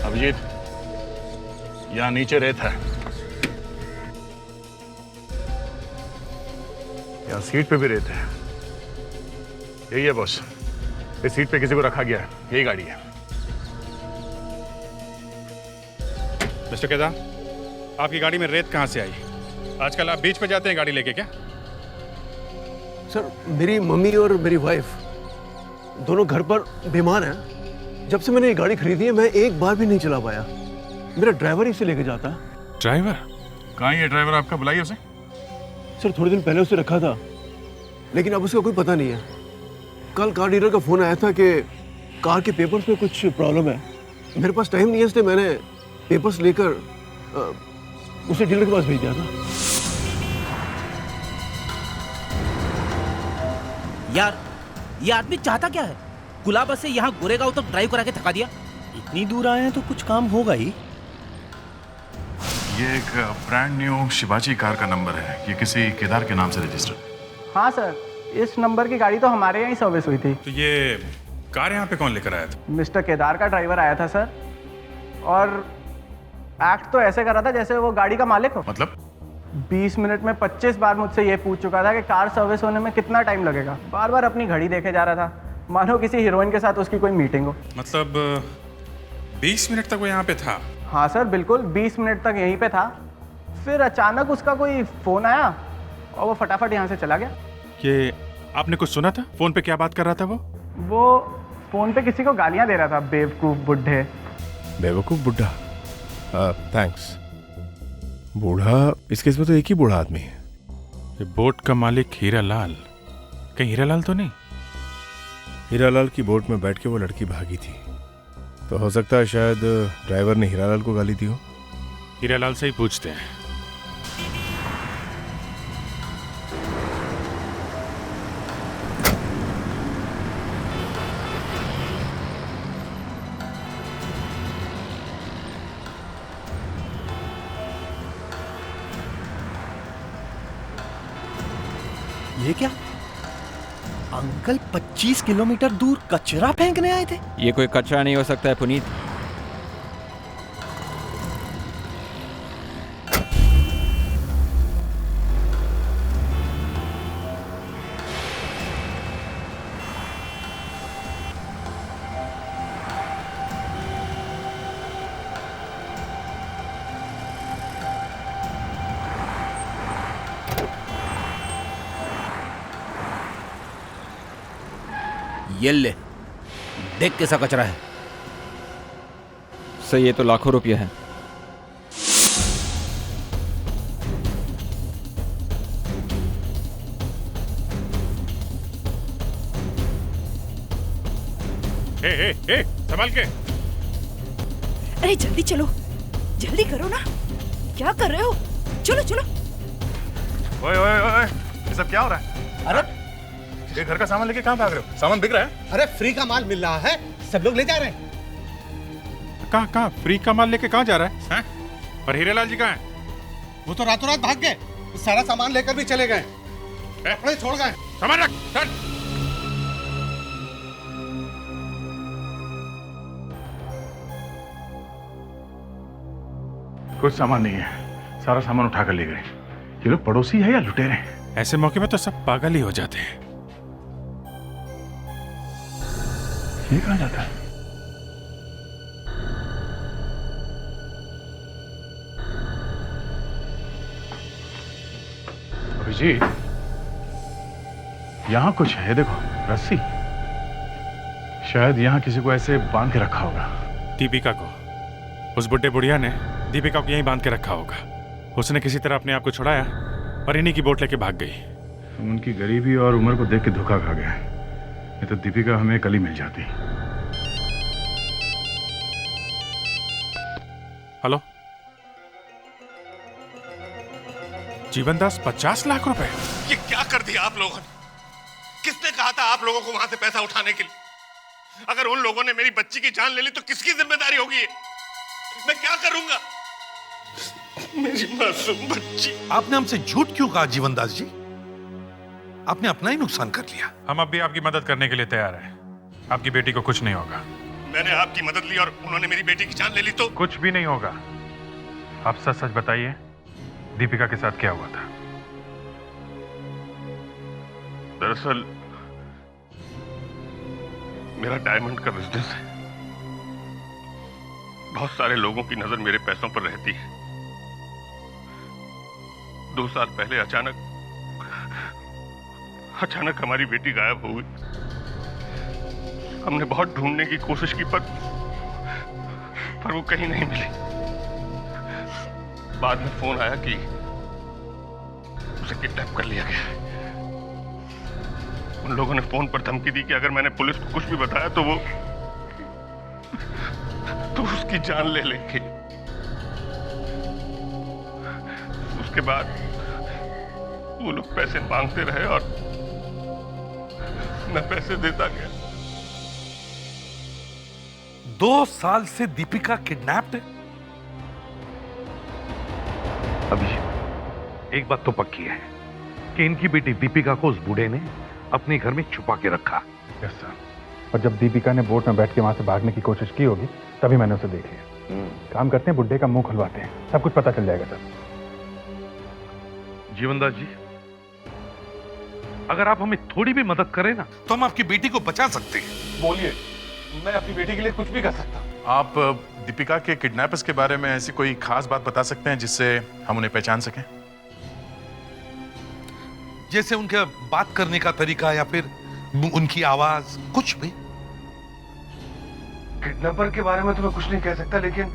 अभिजीत, यहाँ नीचे रेत है, यहाँ सीट पे भी रेत है। यही है बॉस, इस सीट पे किसी को रखा गया है, यही गाड़ी है।
मिस्टर केदार, आपकी गाड़ी में रेत कहाँ से आई? आजकल आप बीच पे जाते हैं गाड़ी लेके क्या?
सर, मेरी मम्मी और मेरी वाइफ दोनों घर पर बीमार हैं। जब से मैंने ये गाड़ी खरीदी है, मैं एक बार भी नहीं चला पाया। मेरा ड्राइवर इसे लेके जाता है।
ड्राइवर?
कहाँ है ये ड्राइवर आपका? बुलाइए उसे।
सर, थोड़े दिन पहले उसे रखा था, लेकिन अब उसका कोई पता नहीं है। कल कार डीलर का फोन आया था कि कार के पेपर्स में कुछ प्रॉब्लम है। मेरे पास टाइम नहीं है, इसलिए मैंने पेपर्स लेकर उसे डीलर के पास भेज दिया था।
यार, ये आदमी चाहता क्या है? गुलाबा से यहाँ गोरेगांव तक ड्राइव करा के थका दिया।
इतनी दूर आए हैं तो कुछ काम होगा ही।
ये एक ब्रांड न्यू शिवाजी कार का नंबर है। ये किसी केदार के नाम से रजिस्टर्ड।
हाँ सर, इस नंबर की गाड़ी तो हमारे यहाँ ही सर्विस हुई थी।
तो ये कार यहाँ पे कौन लेकर आया था?
मिस्टर केदार का ड्राइवर आया था सर, और एक्ट तो ऐसे कर रहा था जैसे वो गाड़ी का मालिक हो।
मतलब?
20 मिनट में 25 बार मुझसे ये पूछ चुका था कि कार सर्विस होने में कितना टाइम लगेगा। बार बार अपनी घड़ी देखे जा रहा था, मानो किसी हीरोइन के साथ उसकी कोई मीटिंग हो।
मतलब 20 मिनट तक वो यहाँ पे था?
हाँ सर बिल्कुल, 20 मिनट तक यहीं पे था। फिर अचानक उसका कोई फ़ोन आया और वो फटाफट यहाँ से चला गया।
ये आपने कुछ सुना था? फोन पे क्या बात कर रहा था
वो फ़ोन पे किसी को गालियाँ दे रहा था, बेवकूफ़ बुढ़े।
बेवकूफ बुढ़ा? थैंक्स। बूढ़ा, इस केस में तो एक ही बूढ़ा आदमी है।
ये बोट का मालिक हीरालाल, कहीं हीरालाल तो नहीं?
हीरालाल की बोट में बैठ के वो लड़की भागी थी, तो हो सकता है शायद ड्राइवर ने हीरालाल को गाली दी हो।
हीरालाल से ही पूछते हैं।
ये क्या? अंकल 25 किलोमीटर दूर कचरा फेंकने आए थे?
ये कोई कचरा नहीं हो सकता है पुनीत।
ये ले, देख कैसा कचरा है।
सही, ये तो लाखों रुपये है।
संभाल के।
अरे जल्दी चलो, जल्दी करो ना, क्या कर रहे हो? चलो चलो।
ओए ओए ओए, ये सब क्या हो रहा है?
अरे
ये घर का सामान लेके कहाँ भाग रहे हो? सामान बिक रहा है?
अरे फ्री का माल मिल रहा है, सब लोग ले जा रहे हैं।
कहाँ फ्री का माल लेके कहाँ जा रहा है? हैं? और हीरेलाल जी कहाँ हैं?
वो तो रातों रात भाग गए, सारा सामान लेकर भी चले गए, कपड़े छोड़ गए।
सामान रख, चल।
कुछ सामान नहीं है, सारा सामान उठा कर ले गए। ये लोग पड़ोसी है या लुटेरे हैं?
ऐसे मौके पे तो सब पागल ही हो जाते हैं।
ये कहाँ जाता है? अभिजीत, यहां कुछ है, देखो रस्सी। शायद यहां किसी को ऐसे बांध के रखा होगा।
दीपिका को, उस बुड्ढे बुढ़िया ने दीपिका को यहीं बांध के रखा होगा। उसने किसी तरह अपने आप को छुड़ाया और इन्हीं की बोट लेके भाग गई।
उनकी गरीबी और उम्र को देख के धोखा खा गया। नहीं तो दीपिका हमें कल ही मिल जाती।
हेलो, जीवन दास, 50 लाख रुपए?
ये क्या कर दिया आप लोगों ने? किसने कहा था आप लोगों को वहां से पैसा उठाने के लिए? अगर उन लोगों ने मेरी बच्ची की जान ले ली तो किसकी जिम्मेदारी होगी ये? मैं क्या करूंगा? मेरी मासूम बच्ची।
आपने हमसे झूठ क्यों कहा जीवनदास जी? आपने अपना ही नुकसान कर लिया।
हम अब भी आपकी मदद करने के लिए तैयार हैं। आपकी बेटी को कुछ नहीं होगा।
मैंने आपकी मदद ली और उन्होंने मेरी बेटी की जान ले ली तो?
कुछ भी नहीं होगा। आप सच सच बताइए, दीपिका के साथ क्या हुआ था?
दरअसल मेरा डायमंड का बिजनेस है। बहुत सारे लोगों की नजर मेरे पैसों पर रहती है। 2 साल पहले अचानक हमारी बेटी गायब हो गई। हमने बहुत ढूंढने की कोशिश की पर वो कहीं नहीं मिली। बाद में फोन आया कि उसे किडनैप कर लिया गया है। उन लोगों ने फोन पर धमकी दी कि अगर मैंने पुलिस को कुछ भी बताया तो उसकी जान ले लेंगे। उसके बाद वो लोग पैसे मांगते रहे और मैं पैसे देता गया।
2 साल से दीपिका किडनैप्ड है।
एक बात तो पक्की है कि इनकी बेटी दीपिका को उस बूढ़े ने अपने घर में छुपा के रखा।
Yes sir. और जब दीपिका ने बोट में बैठ के वहां से भागने की कोशिश की होगी तभी मैंने उसे देख लिया। काम करते हैं, बुड्ढे का मुंह खुलवाते हैं, सब कुछ पता चल जाएगा सर।
जीवनदास जी, अगर आप हमें थोड़ी भी मदद करें ना तो हम आपकी बेटी को बचा सकते हैं।
बोलिए, मैं अपनी बेटी के लिए कुछ भी कर सकता हूँ। आप दीपिका के किडनैपर्स के बारे में ऐसी कोई खास बात बता सकते हैं जिससे हम उन्हें पहचान सकें?
जैसे उनका बात करने का तरीका या फिर उनकी आवाज, कुछ भी।
किडनैपर के बारे में तो मैं कुछ नहीं कह सकता, लेकिन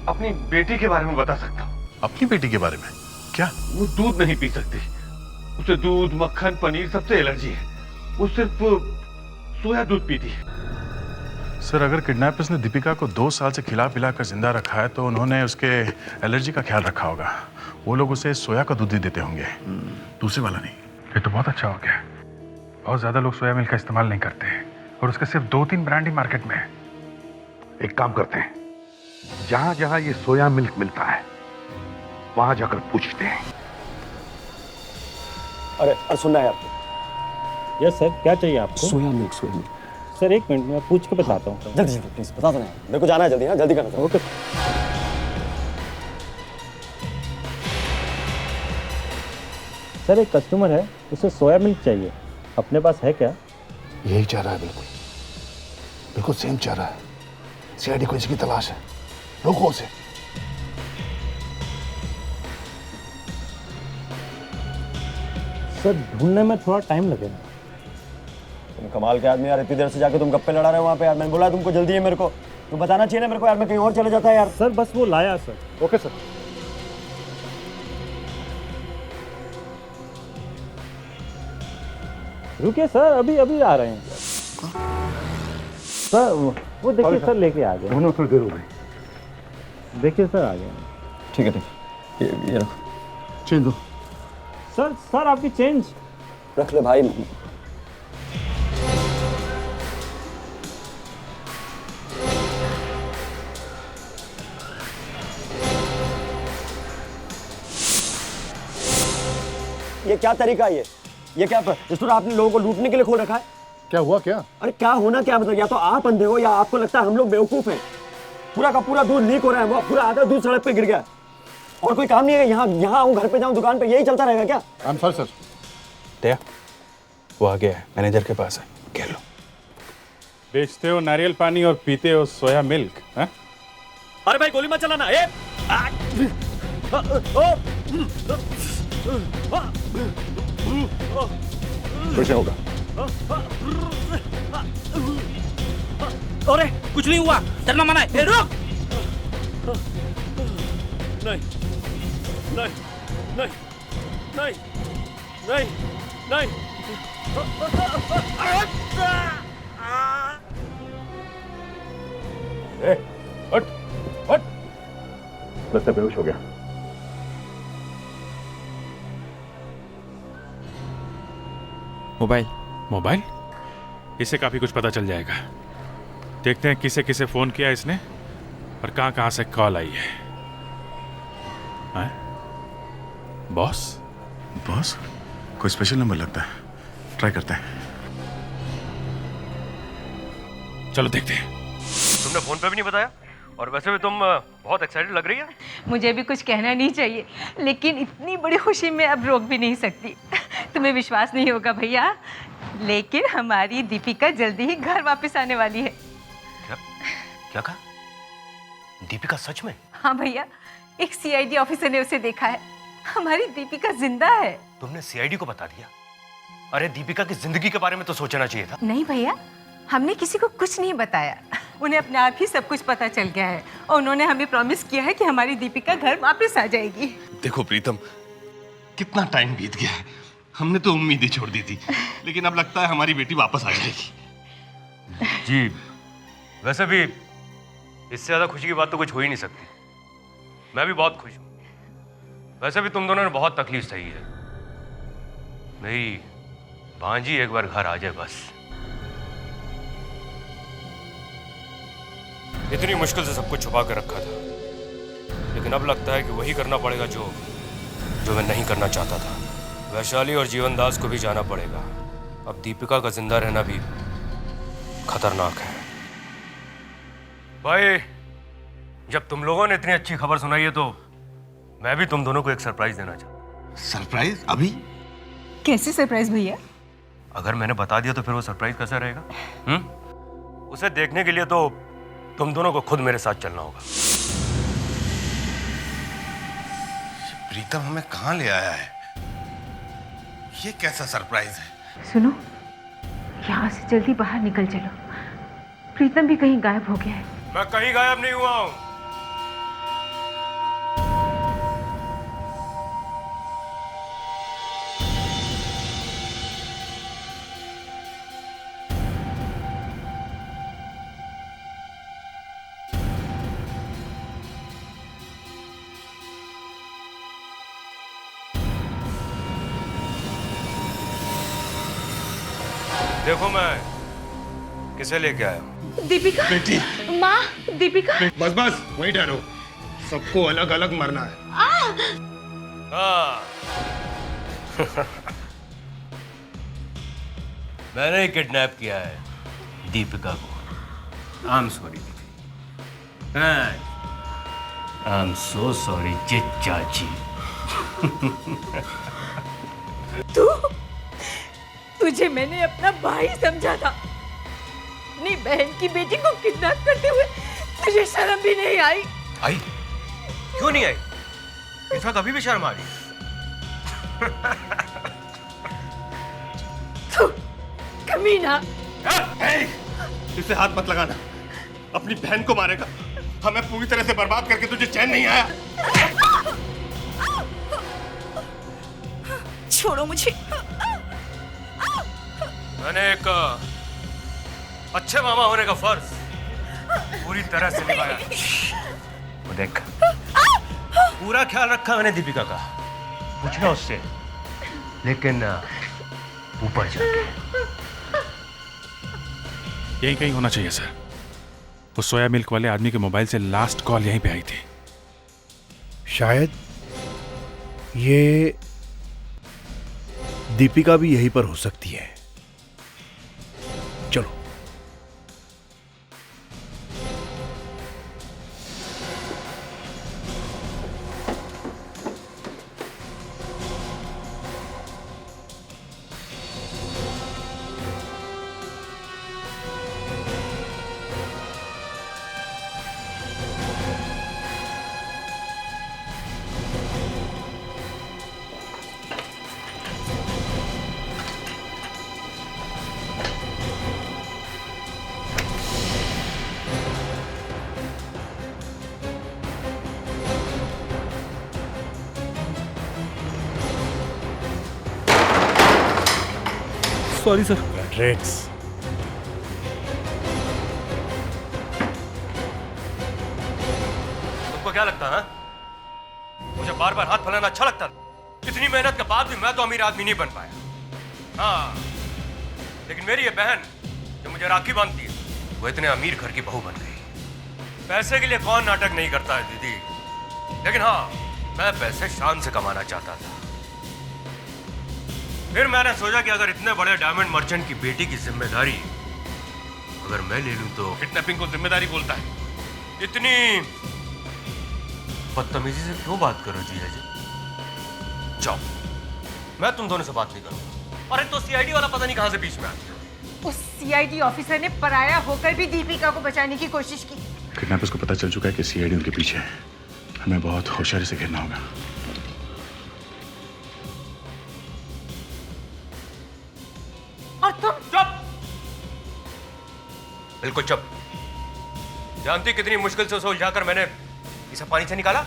अपनी बेटी के बारे में बता सकता हूँ।
अपनी बेटी के बारे में क्या?
वो दूध नहीं पी सकती, उसे दूध, मक्खन, पनीर सबसे एलर्जी है। वो सिर्फ सोया दूध पीती है।
सर, अगर किडनैपर्स ने दीपिका को 2 साल से खिला पिला कर जिंदा रखा है तो उन्होंने उसके एलर्जी का ख्याल रखा होगा। वो लोग उसे सोया का दूध ही देते होंगे, दूसरे वाला नहीं।
ये तो बहुत अच्छा हो गया। बहुत ज्यादा लोग सोया मिल्क का इस्तेमाल नहीं करते हैं और उसके सिर्फ 2-3 ब्रांड ही मार्केट में है।
एक काम करते हैं, जहां जहां ये सोया मिल्क मिलता है वहां जाकर पूछते हैं।
अरे सुनना है आपको।
यस सर, क्या चाहिए आपको?
Soya milk, soya milk.
Sir 1 minute में पूछ के बताता हूँ।
जल्दी जल्दी प्लीज बता दो ना, मेरे को जाना है जल्दी। हाँ जल्दी करना।
ओके। सर एक कस्टमर है, उसे सोया मिल्क चाहिए, अपने पास है क्या?
यही चाह रहा है, बिल्कुल बिल्कुल सेम चाह रहा है। सीआईडी को इसकी तलाश है, रोको उसे।
सर ढूंढने में थोड़ा टाइम लगेगा।
तुम कमाल के आदमी यार, इतनी देर से जाके तुम गप्पे लड़ा रहे हो वहाँ पे यार। मैंने बोला तुमको जल्दी है, मेरे को तुम बताना चाहिए ना मेरे को यार, मैं कहीं और चले जाता है यार।
सर बस वो लाया सर।
Okay sir.
रुकिए सर, अभी अभी आ रहे हैं सर। वो देखिए सर, लेके आ गए।
थोड़ी देर हो गई।
देखिए सर, आ गए।
ठीक है ठीक है, ये रखो, चेंज दो।
सर आपकी चेंज
रख ले भाई। ये क्या तरीका है ये क्या रेस्टोरेंट आपने लोगों को लूटने के लिए खोल रखा है?
क्या हुआ क्या?
अरे क्या होना क्या, मतलब या तो आप अंधे हो या आपको लगता है हम लोग बेवकूफ हैं। पूरा का पूरा दूध लीक हो रहा है, वो पूरा आधा दूध सड़क पे गिर गया और कोई काम नहीं है। यहाँ आऊँ, घर पे जाऊँ, दुकान पे, यही चलता रहेगा क्या?
I am sorry sir.
Daya, वो आ गया है, मैनेजर के पास है, कह लो।
बेचते हो नारियल पानी और पीते हो सोया मिल्क, हैं?
अरे भाई गोली मत चलाना।
कुछ नहीं होगा।
अरे कुछ नहीं हुआ, डरना मना है। रुक।
नहीं नहीं नहीं नहीं नहीं नहीं।
हट हट। लगता है बेहोश हो गया।
मोबाइल? इसे काफी कुछ पता चल जाएगा। देखते हैं किसे किसे फोन किया इसने और कहां कहां से कॉल आई है। बॉस?
बॉस? कोई स्पेशल नंबर लगता है, ट्राई करते हैं।
चलो देखते हैं।
तुमने फोन पे भी नहीं बताया, और वैसे भी तुम बहुत एक्साइटेड लग रही है।
मुझे भी कुछ कहना नहीं चाहिए, लेकिन इतनी बड़ी खुशी में अब रोक भी नहीं सकती। तुम्हें विश्वास नहीं होगा भैया, लेकिन हमारी दीपिका जल्दी ही घर वापस आने वाली है।
क्या कहा? दीपिका सच में?
हाँ भैया, एक सीआईडी ऑफिसर ने उसे देखा है। हमारी दीपिका जिंदा है।
तुमने सीआईडी को बता दिया? अरे दीपिका की जिंदगी के बारे में तो सोचना चाहिए था।
नहीं भैया, हमने किसी को कुछ नहीं बताया। उन्हें अपने आप ही सब कुछ पता चल गया है और उन्होंने हमें प्रॉमिस किया है कि हमारी दीपिका घर वापस आ जाएगी।
देखो प्रीतम, कितना टाइम बीत गया है, हमने तो उम्मीद ही छोड़ दी थी, लेकिन अब लगता है हमारी बेटी वापस आ जाएगी।
जी, वैसे भी इससे ज्यादा खुशी की बात तो कुछ हो ही नहीं सकती। मैं भी बहुत खुश हूँ। वैसे भी तुम दोनों ने बहुत तकलीफ सही है। मेरी भांजी एक बार घर आ जाए बस। इतनी मुश्किल से सब कुछ छुपा कर रखा था, लेकिन अब लगता है कि वही करना पड़ेगा जो
जो मैं नहीं करना चाहता था। वैशाली और जीवन दास को भी जाना पड़ेगा। अब दीपिका का जिंदा रहना भी खतरनाक है। भाई, जब तुम लोगों ने इतनी अच्छी खबर सुनाई है तो मैं भी तुम दोनों को एक सरप्राइज देना चाहता हूं।
सरप्राइज? अभी?
कैसे सरप्राइज भैया?
अगर मैंने बता दिया तो फिर वो सरप्राइज कैसा रहेगा? उसे देखने के लिए तो तुम दोनों को खुद मेरे साथ चलना होगा।
प्रीतम हमें कहां ले आया है? ये कैसा सरप्राइज है?
सुनो, यहाँ से जल्दी बाहर निकल चलो। प्रीतम भी कहीं गायब हो गया है।
मैं कहीं गायब नहीं हुआ हूं। देखो मैं किसे लेके आया हूं।
दीपिका।
बेटी।
माँ, दीपिका।
बस बस वहीं ठहरो, सबको अलग अलग मरना है।
हाँ। मैंने ही किडनैप किया है दीपिका को। आई एम सॉरी दीदी। आई एम सो सॉरी चाची।
तुझे मैंने अपना भाई समझा था। अपनी बहन की बेटी को किडनैप करते हुए तुझे शर्म भी नहीं आई?
आई? क्यों नहीं आई? इस वक्त अभी भी शर्म आ रही।
कमीना।
इसे हाथ मत लगाना, अपनी बहन को मारेगा। हमें पूरी तरह से बर्बाद करके तुझे चैन नहीं आया।
छोड़ो मुझे।
मैंने एक अच्छे मामा होने का फर्ज पूरी तरह से निभाया। वो देख, पूरा ख्याल रखा मैंने दीपिका का। पूछना उससे, लेकिन ऊपर जाके।
यही कहीं होना चाहिए सर। वो सोया मिल्क वाले आदमी के मोबाइल से लास्ट कॉल यहीं पे आई थी।
शायद ये दीपिका भी यहीं पर हो सकती है। चलो।
Sorry sir.
रेट्स।
तुमको क्या लगता है? मुझे बार बार हाथ फैलाना अच्छा लगता? इतनी मेहनत के बाद भी मैं तो अमीर आदमी नहीं बन पाया। हाँ, लेकिन मेरी ये बहन जो मुझे राखी बांधती है, वो इतने अमीर घर की बहू बन गई। पैसे के लिए कौन नाटक नहीं करता है दीदी? लेकिन हाँ, मैं पैसे शान से कमाना चाहता था। फिर मैंने सोचा कि अगर इतने बड़े डायमंड मर्चेंट की बेटी की जिम्मेदारी अगर मैं ले लूं तो।
किडनैपिंग को जिम्मेदारी बोलता है?
इतनी बदतमीजी से क्यों बात करो जीजा जी? जाओ, मैं तुम दोनों से बात नहीं करूंगा। अरे तो सीआईडी वाला पता नहीं कहां से बीच में आ गया।
उस सीआईडी ऑफिसर ने पराया होकर भी दीपिका को बचाने की कोशिश की।
किडनैपर्स को पता चल चुका है कि सीआईडी उनके पीछे है। हमें बहुत होशियारी से घेरना होगा।
और तुम?
चुप! बिल्कुल चुप। जानती कितनी मुश्किल से उसे उलझाकर मैंने इसे पानी से निकाला?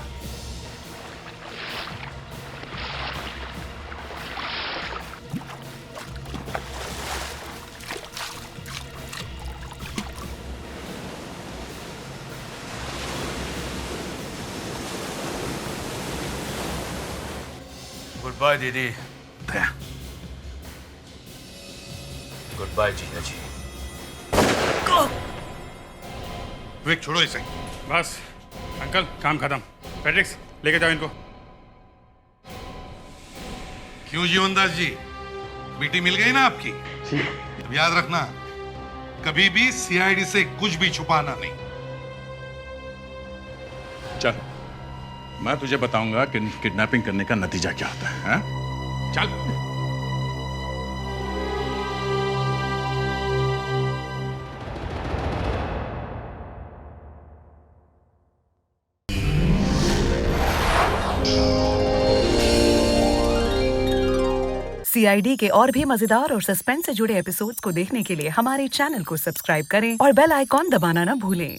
गुड बाय दीदी। गुड बाय जीजा जी।
विवेक, छोड़ो इसे।
बस अंकल, काम खत्म। पेट्रिक्स, लेके जाओ इनको।
क्यों जीवनदास जी, बेटी मिल गई ना आपकी? अब याद रखना, कभी भी सीआईडी से कुछ भी छुपाना नहीं।
चल, मैं तुझे बताऊंगा कि किडनैपिंग करने का नतीजा क्या होता है, हाँ? चल।
सीआईडी के और भी मजेदार और सस्पेंस से जुड़े एपिसोड्स को देखने के लिए हमारे चैनल को सब्सक्राइब करें और बेल आइकॉन दबाना ना भूलें।